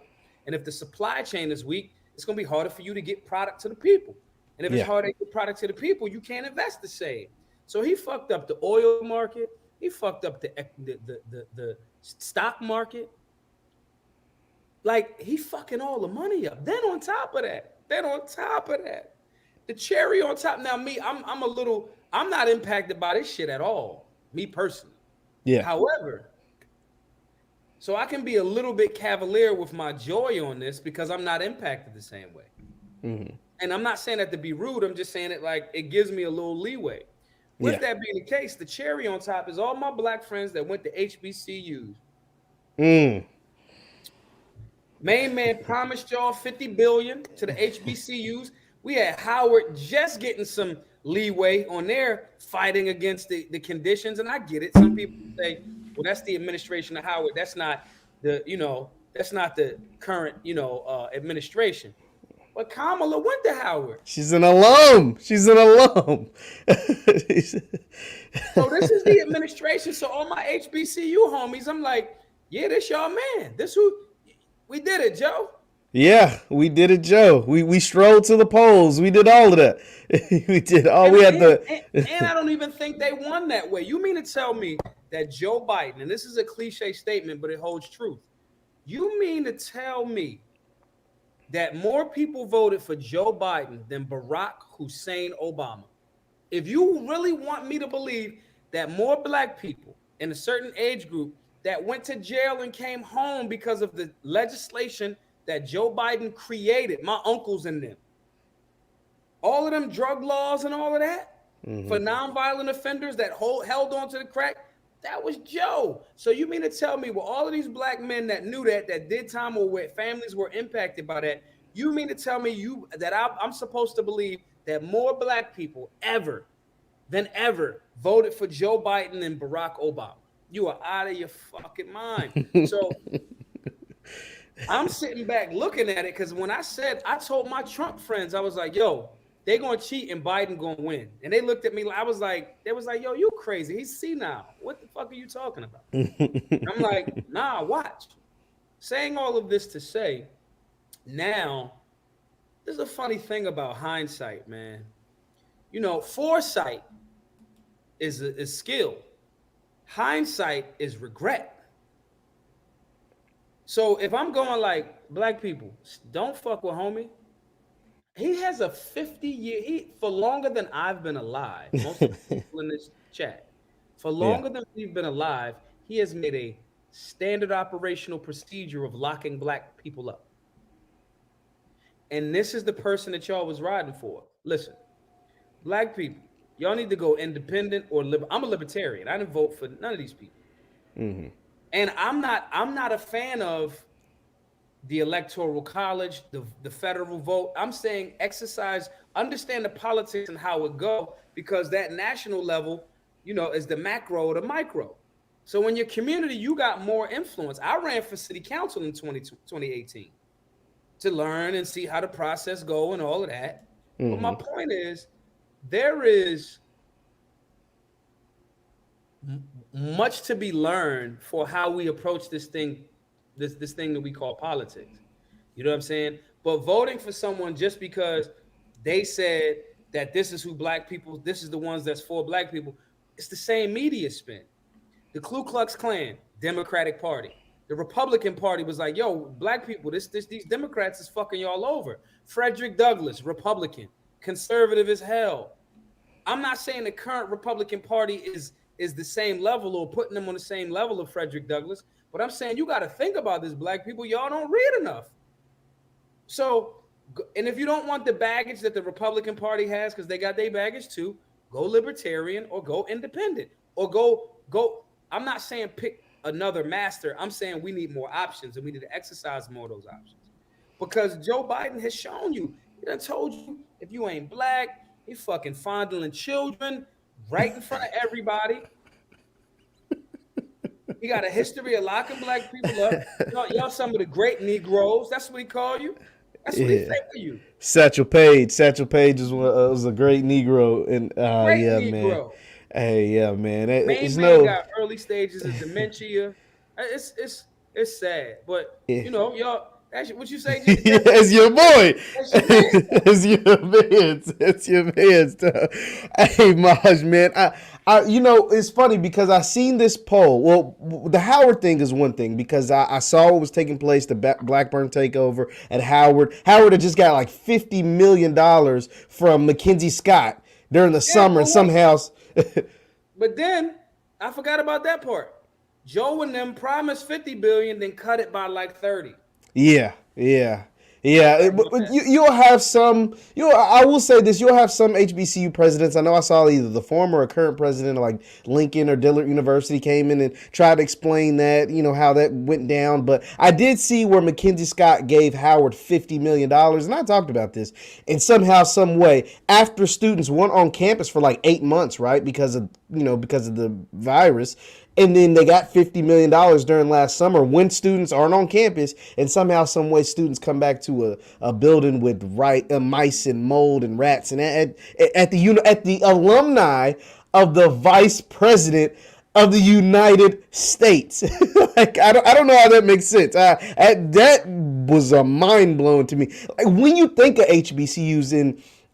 and if the supply chain is weak, it's going to be harder for you to get product to the people. And if it's hard to get product to the people, you can't invest the same. So he fucked up the oil market. He fucked up the stock market. Like, he fucking all the money up. Then on top of that, the cherry on top. Now, me, I'm not impacted by this shit at all. Me personally. Yeah. However, so I can be a little bit cavalier with my joy on this because I'm not impacted the same way. Mm-hmm. And I'm not saying that to be rude. I'm just saying it like it gives me a little leeway. With that being the case, the cherry on top is all my black friends that went to HBCUs. Main man promised y'all $50 billion to the HBCUs. We had Howard just getting some leeway on their fighting against the conditions. And I get it. Some people say, well, that's the administration of Howard. That's not the current, administration. But Kamala went to Howard. She's an alum. She's an alum. So this is the administration. So all my HBCU homies, I'm like, yeah, this y'all man. This who we did it, Joe. Yeah, we did it, Joe. We strolled to the polls. We did all of that. We did all. And, We had and I don't even think they won that way. You mean to tell me that Joe Biden, and this is a cliche statement, but it holds truth. You mean to tell me that more people voted for Joe Biden than Barack Hussein Obama? If you really want me to believe that more black people in a certain age group that went to jail and came home because of the legislation that Joe Biden created, my uncles and them, all of them drug laws and all of that for nonviolent offenders that held on to the crack, that was Joe. So you mean to tell me, with all of these black men that knew that did time, or where families were impacted by that, you mean to tell me I'm supposed to believe that more black people than ever voted for Joe Biden than Barack Obama? You are out of your fucking mind. So I'm sitting back looking at it, because when I told my Trump friends, I was like, yo, they gonna cheat and Biden gonna win. And they looked at me, they was like, yo, you crazy. He's senile. What the fuck are you talking about? I'm like, nah, watch. Saying all of this to say, now, there's a funny thing about hindsight, man. You know, foresight is skill. Hindsight is regret. So if I'm going like, black people, don't fuck with homie. He has a 50-year, for longer than I've been alive, most of the people in this chat, for longer than we've been alive, he has made a standard operational procedure of locking black people up. And this is the person that y'all was riding for. Listen, black people, y'all need to go independent or liberal. I'm a libertarian. I didn't vote for none of these people. And I'm not a fan of the electoral college, the federal vote. I'm saying understand the politics and how it go, because that national level, you know, is the macro or the micro. So in your community, you got more influence. I ran for city council in 2018 to learn and see how the process go and all of that. But my point is, there is much to be learned for how we approach this thing that we call politics. You know what I'm saying? But voting for someone just because they said that this is who black people, this is the ones that's for black people, it's the same media spin. The Ku Klux Klan, Democratic Party. The Republican Party was like, yo, black people, these Democrats is fucking y'all over. Frederick Douglass, Republican, conservative as hell. I'm not saying the current Republican Party is the same level or putting them on the same level of Frederick Douglass, but I'm saying you got to think about this, black people. Y'all don't read enough. So, and if you don't want the baggage that the Republican Party has, because they got their baggage too, go libertarian or go independent or go. I'm not saying pick another master. I'm saying we need more options and we need to exercise more of those options, because Joe Biden has shown you. He done told you, if you ain't black, he fucking fondling children right in front of everybody. He got a history of locking black people up. Y'all some of the great Negroes. That's what he called you. That's what he think of you. Satchel Paige was a great Negro. And great yeah, Negro. man. Hey, yeah, man. Main man got early stages of dementia. It's sad, but you know, y'all. That's what you say. It's your boy. It's your man. It's your man. Hey, Maj, man. I, you know, it's funny because I seen this poll. Well, the Howard thing is one thing, because I saw what was taking place, the Blackburn takeover at Howard. Howard had just got like $50 million from Mackenzie Scott during the summer in some house. But then I forgot about that part. Joe and them promised $50 billion, then cut it by like 30. Yeah. But you'll have some. I will say this: you'll have some HBCU presidents. I know I saw either the former or current president of like Lincoln or Dillard University came in and tried to explain that, you know, how that went down. But I did see where Mackenzie Scott gave Howard $50 million, and I talked about this. And somehow, some way, after students weren't on campus for like 8 months, right, because of the virus, And then they got $50 million during last summer when students aren't on campus, and somehow, some way, students come back to a building with mice and mold and rats, and at the alumni of the vice president of the United States. Like, I don't know how that makes sense. That was a mind blowing to me. Like, when you think of HBCUs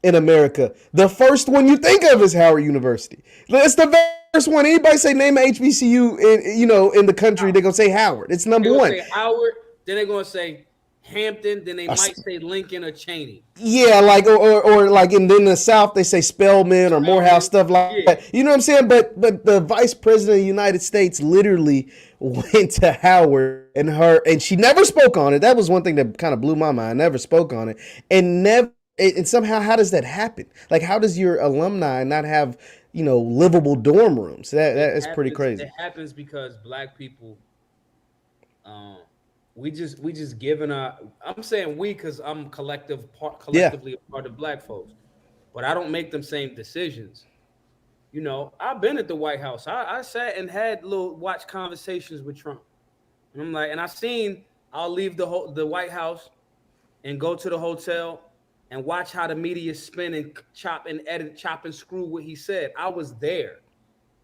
in America, the first one you think of is Howard University. It's the first one. Anybody say name an HBCU in the country, they're gonna say Howard. It's number They're gonna one. say Howard, then they're gonna say Hampton, then they Uh, might say Lincoln or Cheney. Yeah, like or like in the South they say Spelman or Morehouse, Spelman. stuff like Yeah. that. You know what I'm saying? But the vice president of the United States literally went to Howard, and she never spoke on it. That was one thing that kind of blew my mind. Never spoke on it, and somehow, how does that happen? Like, how does your alumni not have livable dorm rooms? That is pretty crazy. It happens because Black people, um, we just giving our. I'm saying we because I'm collectively a part of Black folks, but I don't make them same decisions. I've been at the White House. I sat and had little watch conversations with Trump, and I'm like, and I'll leave the White House and go to the hotel and watch how the media spin and chop and edit, chop and screw what he said. I was there.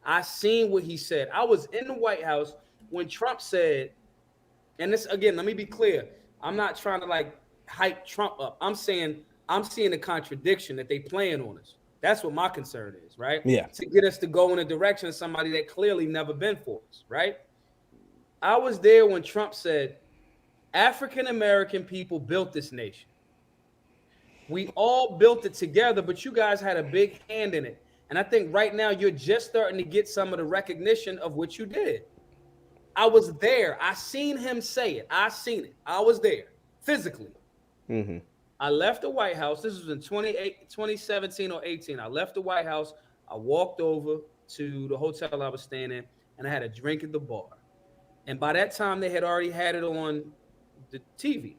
I seen what he said. I was in the White House when Trump said, and this again, let me be clear. I'm not trying to like hype Trump up. I'm saying I'm seeing a contradiction that they playing on us. That's what my concern is, right? Yeah. To get us to go in a direction of somebody that clearly never been for us, right? I was there when Trump said, African American people built this nation. We all built it together, but you guys had a big hand in it. And I think right now you're just starting to get some of the recognition of what you did. I was there. I seen him say it. I seen it. I was there physically. Mm-hmm. I left the White House. This was in 2017 or 18. I left the White House. I walked over to the hotel I was staying in, and I had a drink at the bar. And by that time, they had already had it on the TV.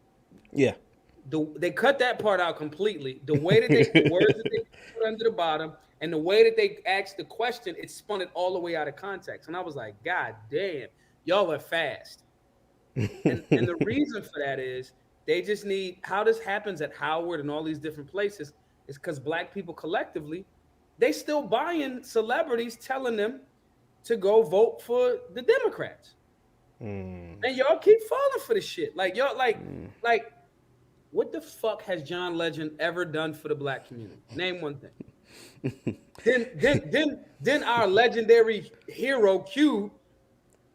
Yeah. They cut that part out completely. The way that the words that they put under the bottom and the way that they asked the question, it spun it all the way out of context. And I was like, God damn, y'all are fast. And the reason for that is they just need, how this happens at Howard and all these different places is because Black people collectively, they still buying celebrities telling them to go vote for the Democrats. And y'all keep falling for the shit. Like y'all like what the fuck has John Legend ever done for the Black community? Name one thing. then our legendary hero Q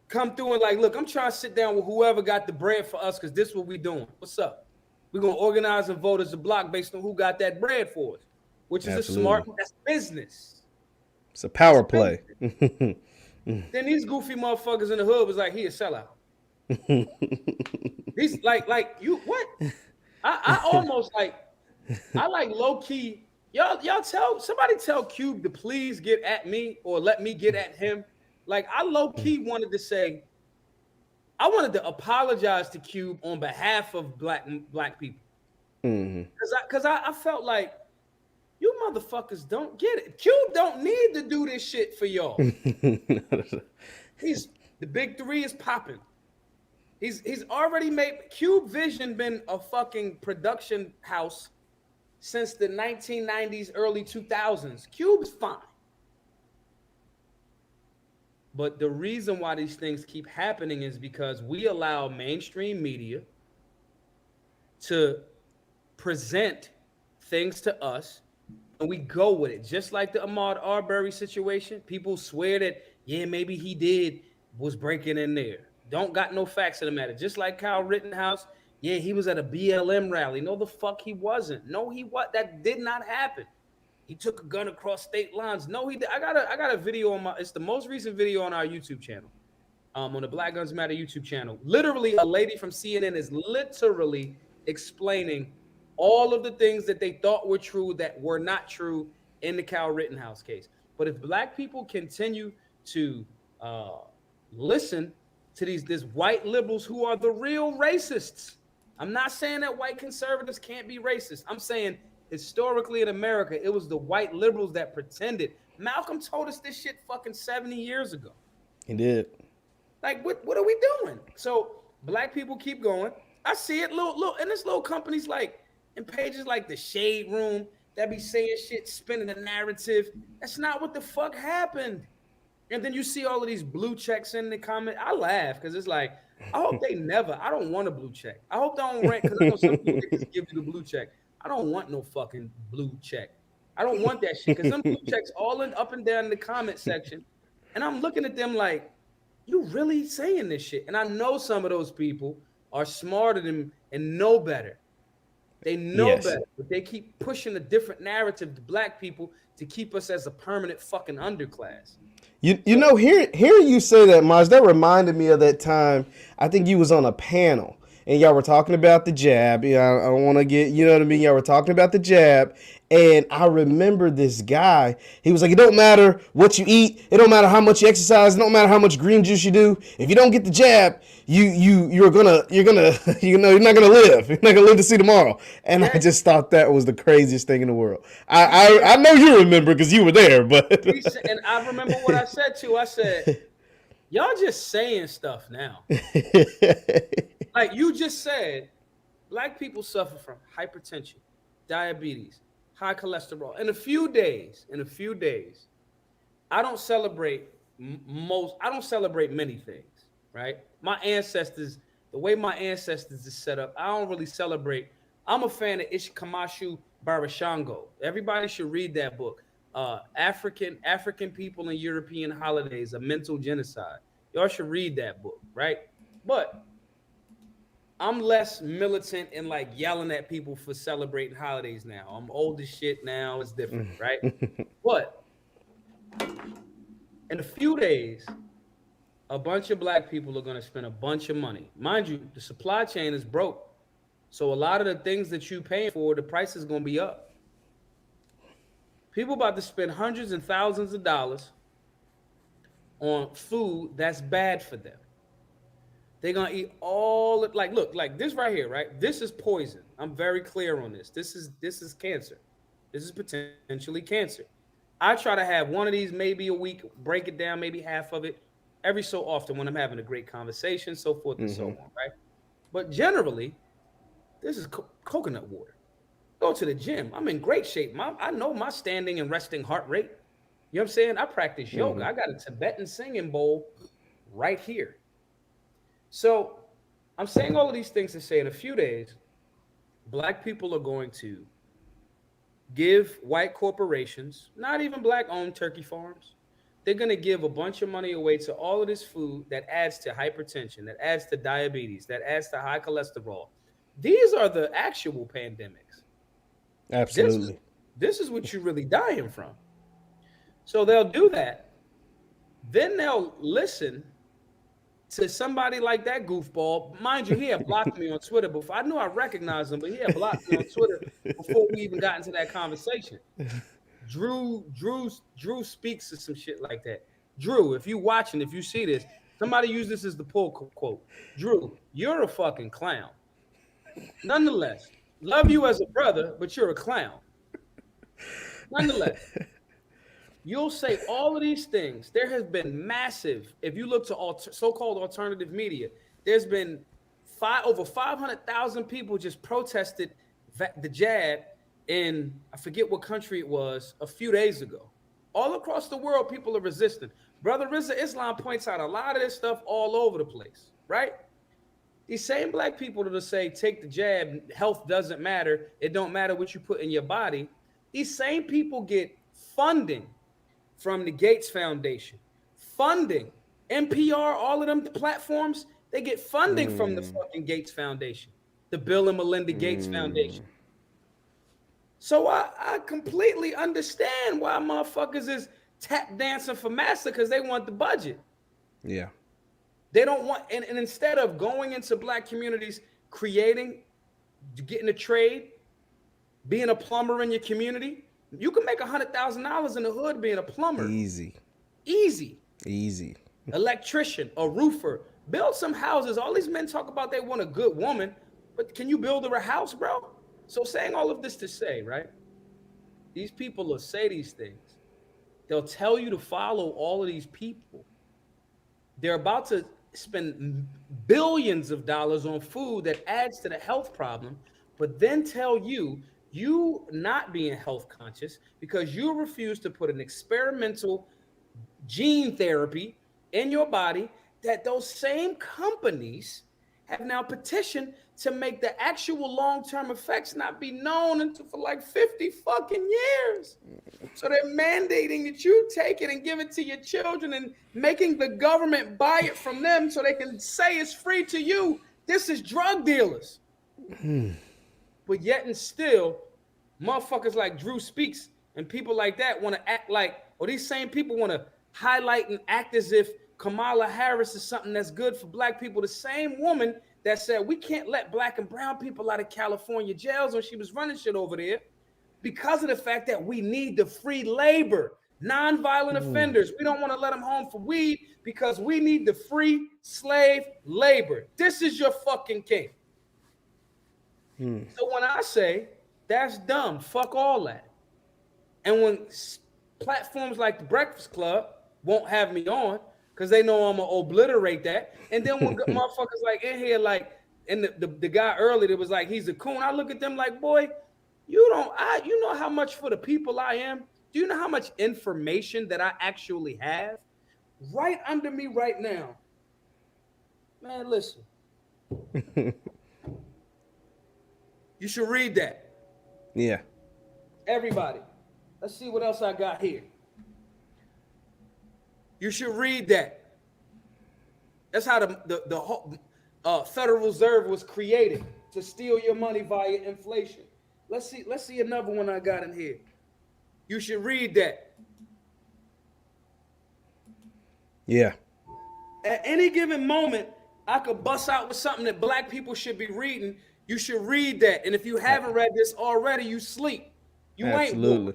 come through and like, look, I'm trying to sit down with whoever got the bread for us because this is what we doing. What's up? We're gonna organize and vote as a block based on who got that bread for us, which is that's business. It's a power play. Then these goofy motherfuckers in the hood was like, he a sellout. These like you what? I almost like I like low key. Y'all tell Cube to please get at me or let me get at him. Like I low key wanted to say, I wanted to apologize to Cube on behalf of black people. Because I felt like you motherfuckers don't get it. Cube don't need to do this shit for y'all. The big three is popping. He's already made Cube Vision been a fucking production house since the 1990s, early 2000s. Cube's fine. But the reason why these things keep happening is because we allow mainstream media to present things to us and we go with it. Just like the AhmaudArbery situation, people swear that, yeah, maybe he was breaking in there. Don't got no facts in the matter. Just like Kyle Rittenhouse, yeah, he was at a BLM rally. No, the fuck he wasn't. No, he what? That did not happen. He took a gun across state lines. No, he did. I got a video on it's the most recent video on our YouTube channel. On the Black Guns Matter YouTube channel. Literally, a lady from CNN is literally explaining all of the things that they thought were true that were not true in the Kyle Rittenhouse case. But if Black people continue to listen to these white liberals who are the real racists. I'm not saying that white conservatives can't be racist. I'm saying historically in America, it was the white liberals that pretended. Malcolm told us this shit fucking 70 years ago. He did. Like, what are we doing? So black people keep going. I see it, and there's little companies like in pages like the Shade Room that be saying shit, spinning the narrative. That's not what the fuck happened. And then you see all of these blue checks in the comment. I laugh because it's like, I hope they never. I don't want a blue check. I hope they don't rent because I know some people they just give you the blue check. I don't want no fucking blue check. I don't want that shit because them blue checks all in up and down in the comment section, and I'm looking at them like, you really saying this shit? And I know some of those people are smarter than and know better. They know Yes. better, but they keep pushing a different narrative to black people to keep us as a permanent fucking underclass. You know, hearing you say that, Maj, that reminded me of that time. I think you was on a panel and y'all were talking about the jab. Yeah, I don't want to get, you know what I mean? Y'all were talking about the jab. And I remember this guy. He was like, it don't matter what you eat. It don't matter how much you exercise. It don't matter how much green juice you do. If you don't get the jab, you're gonna you're not gonna live. You're not gonna live to see tomorrow. And I Yeah, just thought that was the craziest thing in the world. I know you remember because you were there, but and I remember what I said too. I said, y'all just saying stuff now. Like you just said, black people suffer from hypertension, diabetes, high cholesterol. In a few days, I don't celebrate I don't celebrate many things, right? My ancestors, the way my ancestors is set up, I don't really celebrate. I'm a fan of Ishkamashu Barashango. Everybody should read that book. African people and European holidays, a mental genocide. Y'all should read that book, right? But I'm less militant and like yelling at people for celebrating holidays now. I'm old as shit now. It's different, right? But in a few days, a bunch of black people are going to spend a bunch of money. Mind you, the supply chain is broke. So a lot of the things that you paying for, the price is going to be up. People about to spend hundreds and thousands of dollars on food that's bad for them. They're gonna eat all like look like this right here, right? This is poison. I'm very clear on this. This is cancer. This is potentially cancer. I try to have one of these maybe a week, break it down, maybe half of it, every so often when I'm having a great conversation, so forth and so on, right? But generally, this is coconut water. Go to the gym. I'm in great shape. I know my standing and resting heart rate. You know what I'm saying? I practice yoga. I got a Tibetan singing bowl right here. So I'm saying all of these things to say in a few days, black people are going to give white corporations, not even black owned turkey farms, they're going to give a bunch of money away to all of this food that adds to hypertension, that adds to diabetes, that adds to high cholesterol. These are the actual pandemics. This is absolutely. this is what you're really dying from. So they'll do that. Then they'll listen to somebody like that goofball. Mind you, he had blocked me on Twitter before. I knew I recognized him, but he had blocked me on Twitter before we even got into that conversation. Drew speaks to some shit like that. Drew, if you watching, if you see this, somebody use this as the pull quote. Drew, you're a fucking clown. Nonetheless, love you as a brother, but you're a clown. Nonetheless, you'll say all of these things. There has been massive, if you look to so-called alternative media, there's been over 500,000 people just protested the jab in, I forget what country it was, a few days ago. All across the world, people are resisting. Brother Rizza Islam points out a lot of this stuff all over the place, right? These same black people that will say, take the jab, health doesn't matter, it don't matter what you put in your body. These same people get funding from the Gates Foundation, funding, NPR, all of them platforms, they get funding from the fucking Gates Foundation, the Bill and Melinda Gates Foundation. So I completely understand why motherfuckers is tap dancing for massa because they want the budget. Yeah. They don't want, and instead of going into black communities, creating, getting a trade, being a plumber in your community, you can make $100,000 in the hood being a plumber. Easy. Easy. Easy. Electrician, a roofer, build some houses. All these men talk about they want a good woman, but can you build her a house, bro? So saying all of this to say, right? These people will say these things. They'll tell you to follow all of these people. they're about to spend billions of dollars on food that adds to the health problem, but then tell you not being health conscious because you refuse to put an experimental gene therapy in your body, that those same companies have now petitioned to make the actual long-term effects not be known until for like 50 fucking years. So they're mandating that you take it and give it to your children and making the government buy it from them so they can say it's free to you. This is drug dealers. But yet and still, motherfuckers like Drew Speaks and people like that want to act like, or these same people want to highlight and act as if Kamala Harris is something that's good for black people. The same woman that said we can't let black and brown people out of California jails when she was running shit over there because of the fact that we need the free labor, nonviolent offenders. We don't want to let them home for weed because we need the free slave labor. This is your fucking king. So when I say that's dumb, fuck all that. And when platforms like the Breakfast Club won't have me on because they know I'm gonna obliterate that. And then when motherfuckers like in here, like, and the guy earlier that was like, he's a coon. I look at them like, boy, you know how much for the people I am? Do you know how much information that I actually have right under me right now? Man, listen. You should read that. Yeah. Everybody. Let's see what else I got here. You should read that. That's how the whole Federal Reserve was created, to steal your money via inflation. Let's see another one I got in here. You should read that. Yeah. At any given moment, I could bust out with something that black people should be reading. You should read that. And if you haven't read this already, you sleep. You Absolutely.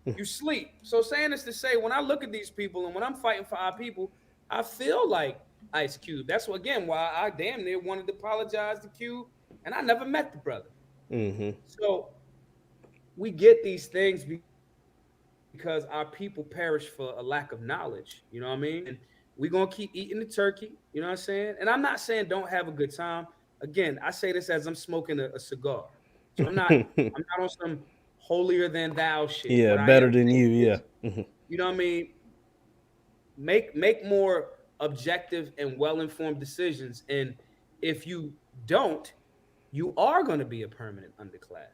ain't. You sleep. So saying this to say, when I look at these people and when I'm fighting for our people, I feel like Ice Cube. That's what, again, why I damn near wanted to apologize to Cube, and I never met the brother. So we get these things because our people perish for a lack of knowledge. You know what I mean? And we're going to keep eating the turkey. You know what I'm saying? And I'm not saying don't have a good time. Again, I say this as I'm smoking a cigar. So I'm not on some holier than thou shit. Yeah, better than you. Yeah. You know what I mean? Make more objective and well-informed decisions. And if you don't, you are going to be a permanent underclass.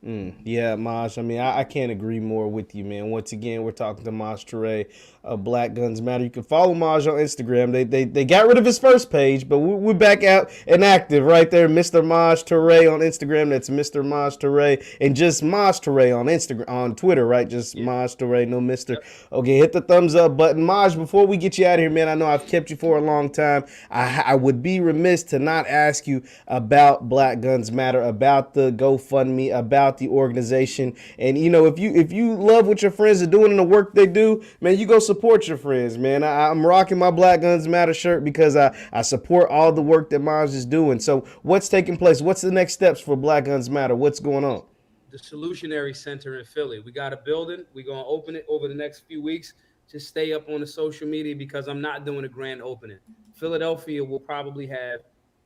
Yeah, Maj. I mean, I can't agree more with you, man. Once again, we're talking to Maj Toure of Black Guns Matter. You can follow Maj on Instagram. They got rid of his first page, but we're back out and active right there. Mr. Maj Toure on Instagram. That's Mr. Maj Toure. And just Maj Toure on Instagram, on Twitter, right? Just Maj Toure, no Mr. Yep. Okay, hit the thumbs up button. Maj, before we get you out of here, man, I know I've kept you for a long time. I would be remiss to not ask you about Black Guns Matter, about the GoFundMe, about the organization. And you know, if you love what your friends are doing and the work they do, man, you go support your friends, man. I'm rocking my Black Guns Matter shirt because I support all the work that Maj is doing. So what's taking place? What's the next steps for Black Guns Matter? What's going on? The Solutionary Center in Philly. We got a building. We're going to open it over the next few weeks. Just stay up on the social media because I'm not doing a grand opening. Philadelphia will probably have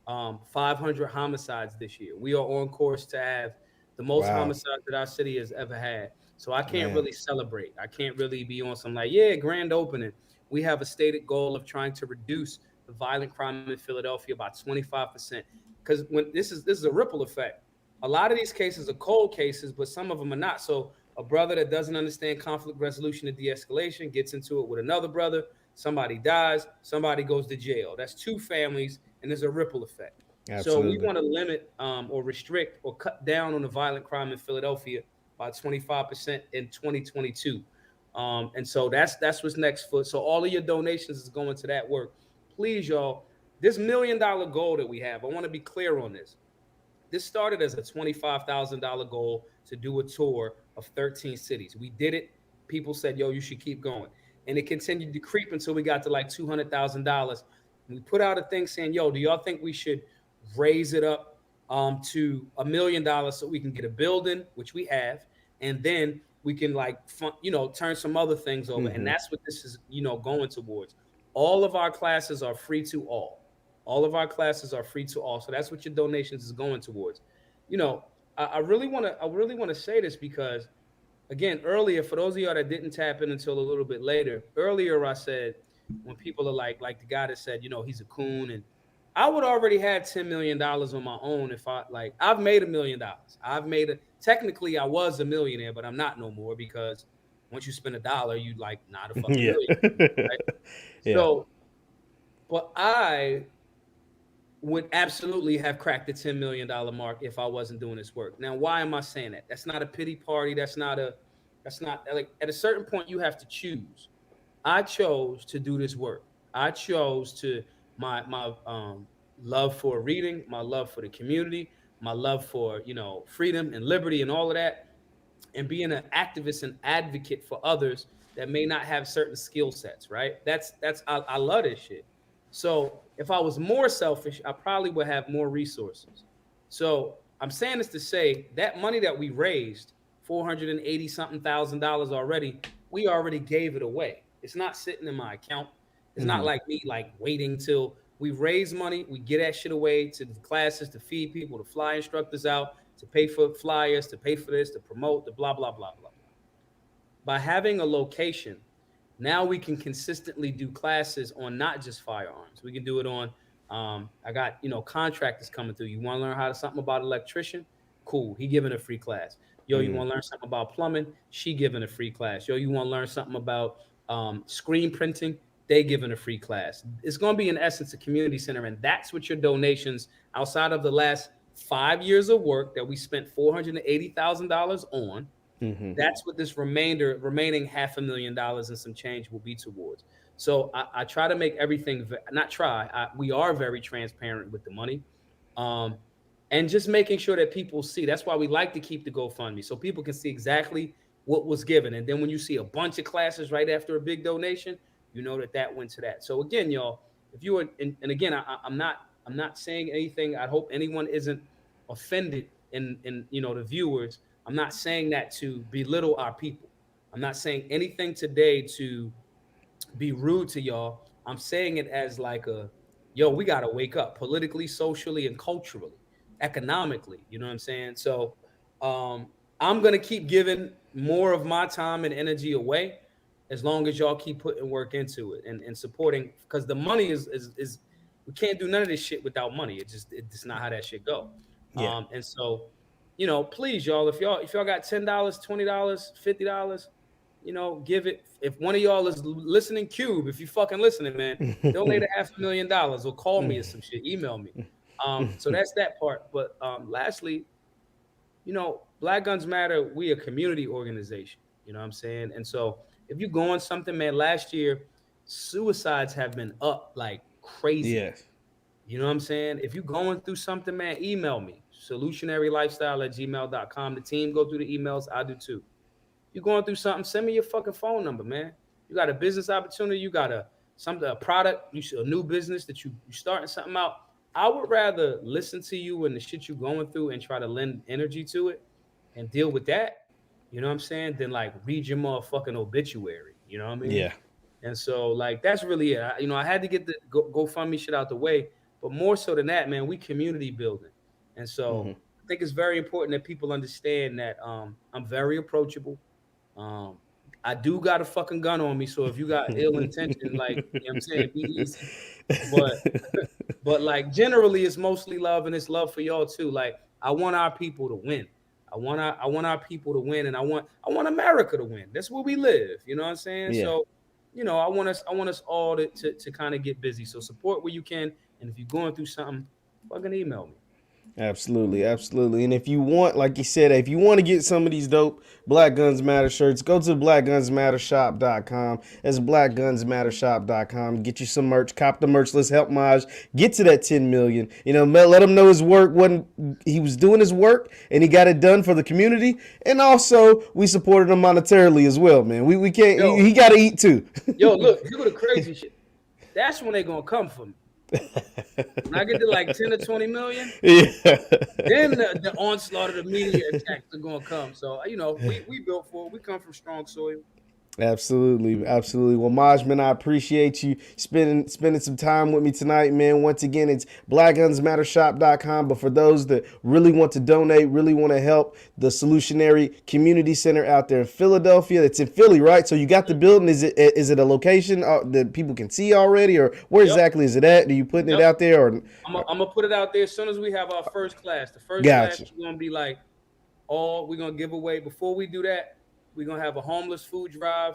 500 homicides this year. We are on course to have the most homicides that our city has ever had. So I can't really celebrate. I can't really be on some like, yeah, grand opening. We have a stated goal of trying to reduce the violent crime in Philadelphia by 25%. Because when this is a ripple effect. A lot of these cases are cold cases, but some of them are not. So a brother that doesn't understand conflict resolution and de-escalation gets into it with another brother. Somebody dies. Somebody goes to jail. That's two families, and there's a ripple effect. Absolutely. So we want to limit or restrict or cut down on the violent crime in Philadelphia by 25% in 2022. And so that's what's next for. So all of your donations is going to that work. Please, y'all, this $1 million goal that we have, I want to be clear on this. This started as a $25,000 goal to do a tour of 13 cities. We did it. People said, yo, you should keep going. And it continued to creep until we got to like $200,000. We put out a thing saying, yo, do y'all think we should raise it up to $1 million so we can get a building, which we have, and then we can turn some other things over. And that's what this is, going towards. All of our classes are free to all. All of our classes are free to all. So that's what your donations is going towards. You know, I really want to. I really want to say this because, again, earlier, for those of y'all that didn't tap in until a little bit later, earlier I said when people are like the guy that said, he's a coon, and I would already have $10 million on my own if I've made $1 million. Technically I was a millionaire, but I'm not no more because once you spend $1, you like not a fucking Yeah. millionaire, right? Yeah. So, but I would absolutely have cracked the $10 million mark if I wasn't doing this work. Now, why am I saying that? That's not a pity party. That's not like, at a certain point you have to choose. I chose to do this work. I chose to my love for reading, my love for the community, my love for freedom and liberty and all of that, and being an activist and advocate for others that may not have certain skill sets, right? I love this shit. So if I was more selfish, I probably would have more resources. So I'm saying this to say that money that we raised, 480 something $1,000 already, we already gave it away. It's not sitting in my account. It's not like me like waiting till we raise money, we get that shit away to the classes, to feed people, to fly instructors out, to pay for flyers, to pay for this, to promote, the blah, blah, blah, blah, blah. By having a location, now we can consistently do classes on not just firearms. We can do it on, I got, contractors coming through. You want to learn how to something about electrician? Cool. He giving a free class. Yo, you want to learn something about plumbing? She giving a free class. Yo, you want to learn something about screen printing? They giving a free class. It's going to be in essence a community center, and that's what your donations outside of the last 5 years of work that we spent $480,000 on. That's what this remaining $500,000 and some change will be towards. So I try to make everything, we are very transparent with the money. And just making sure that people see. That's why we like to keep the GoFundMe so people can see exactly what was given. And then when you see a bunch of classes right after a big donation, you know that went to that. So again, y'all, if you are, and again, I'm not saying anything. I hope anyone isn't offended in the viewers. I'm not saying that to belittle our people. I'm not saying anything today to be rude to y'all. I'm saying it as like we got to wake up politically, socially, and culturally, economically. You know what I'm saying? So I'm going to keep giving more of my time and energy away as long as y'all keep putting work into it and supporting, because the money is we can't do none of this shit without money. It's not how that shit go. Yeah. And so, please, y'all, if y'all got $10, $20, $50, give it. If one of y'all is listening, Cube, if you fucking listening, man, donate $500,000 or call me or some shit, email me. So that's that part. But lastly, Black Guns Matter, we a community organization. You know what I'm saying? And so if you go on something, man, last year, suicides have been up like crazy. Yes. You know what I'm saying? If you're going through something, man, email me, solutionarylifestyle@gmail.com. The team go through the emails. I do too. If you're going through something, send me your fucking phone number, man. You got a business opportunity, you got a product, a new business that you starting something out. I would rather listen to you and the shit you're going through and try to lend energy to it and deal with that, you know what I'm saying, than like read your motherfucking obituary. You know what I mean? Yeah. And so like that's really it. I had to get the GoFundMe shit out the way, but more so than that, man, we community building. And so I think it's very important that people understand that I'm very approachable. I do got a fucking gun on me, so if you got ill intention, like, you know what I'm saying, be easy. But like generally it's mostly love, and it's love for y'all too. Like I want our people to win. I want our people to win, and I want America to win. That's where we live. You know what I'm saying? Yeah. So, I want us all to kind of get busy. So support where you can, and if you're going through something, fucking email me. Absolutely, absolutely. And if you want, like you said, if you want to get some of these dope Black Guns Matter shirts, go to BlackGunsMatterShop.com. That's BlackGunsMatterShop.com. Get you some merch, cop the merch. Let's help Maj get to that 10 million. Let him know his work he was doing his work and he got it done for the community. And also, we supported him monetarily as well, man. We can't. He got to eat too. Yo, look at the crazy shit. That's when they gonna come for me. When I get to like 10 or 20 million, then the onslaught of the media attacks are gonna come. So we built for it. We come from strong soil. Absolutely, absolutely. Well, Maj, man, I appreciate you spending some time with me tonight, man. Once again, it's BlackGunsMatterShop.com. But for those that really want to donate, really want to help the Solutionary Community Center out there in Philadelphia, it's in Philly, right? So you got the building. Is it a location that people can see already, or where Yep. exactly is it at? Are you putting it Yep. out there, or I'm gonna put it out there as soon as we have our first class. The first class gotcha? is gonna be like we're gonna give away. Before we do that, we're gonna have a homeless food drive,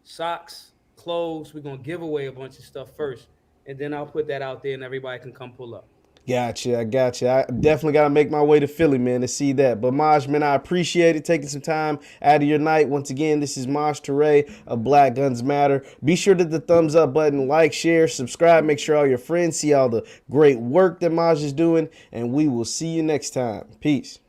socks, clothes. We're gonna give away a bunch of stuff first, and then I'll put that out there, and everybody can come pull up. Gotcha. I gotcha. I definitely got to make my way to Philly, man, to see that. But Maj, man, I appreciate it taking some time out of your night. Once again, this is Maj Toure of Black Guns Matter. Be sure to hit the thumbs up button, like, share, subscribe. Make sure all your friends see all the great work that Maj is doing. And we will see you next time. Peace.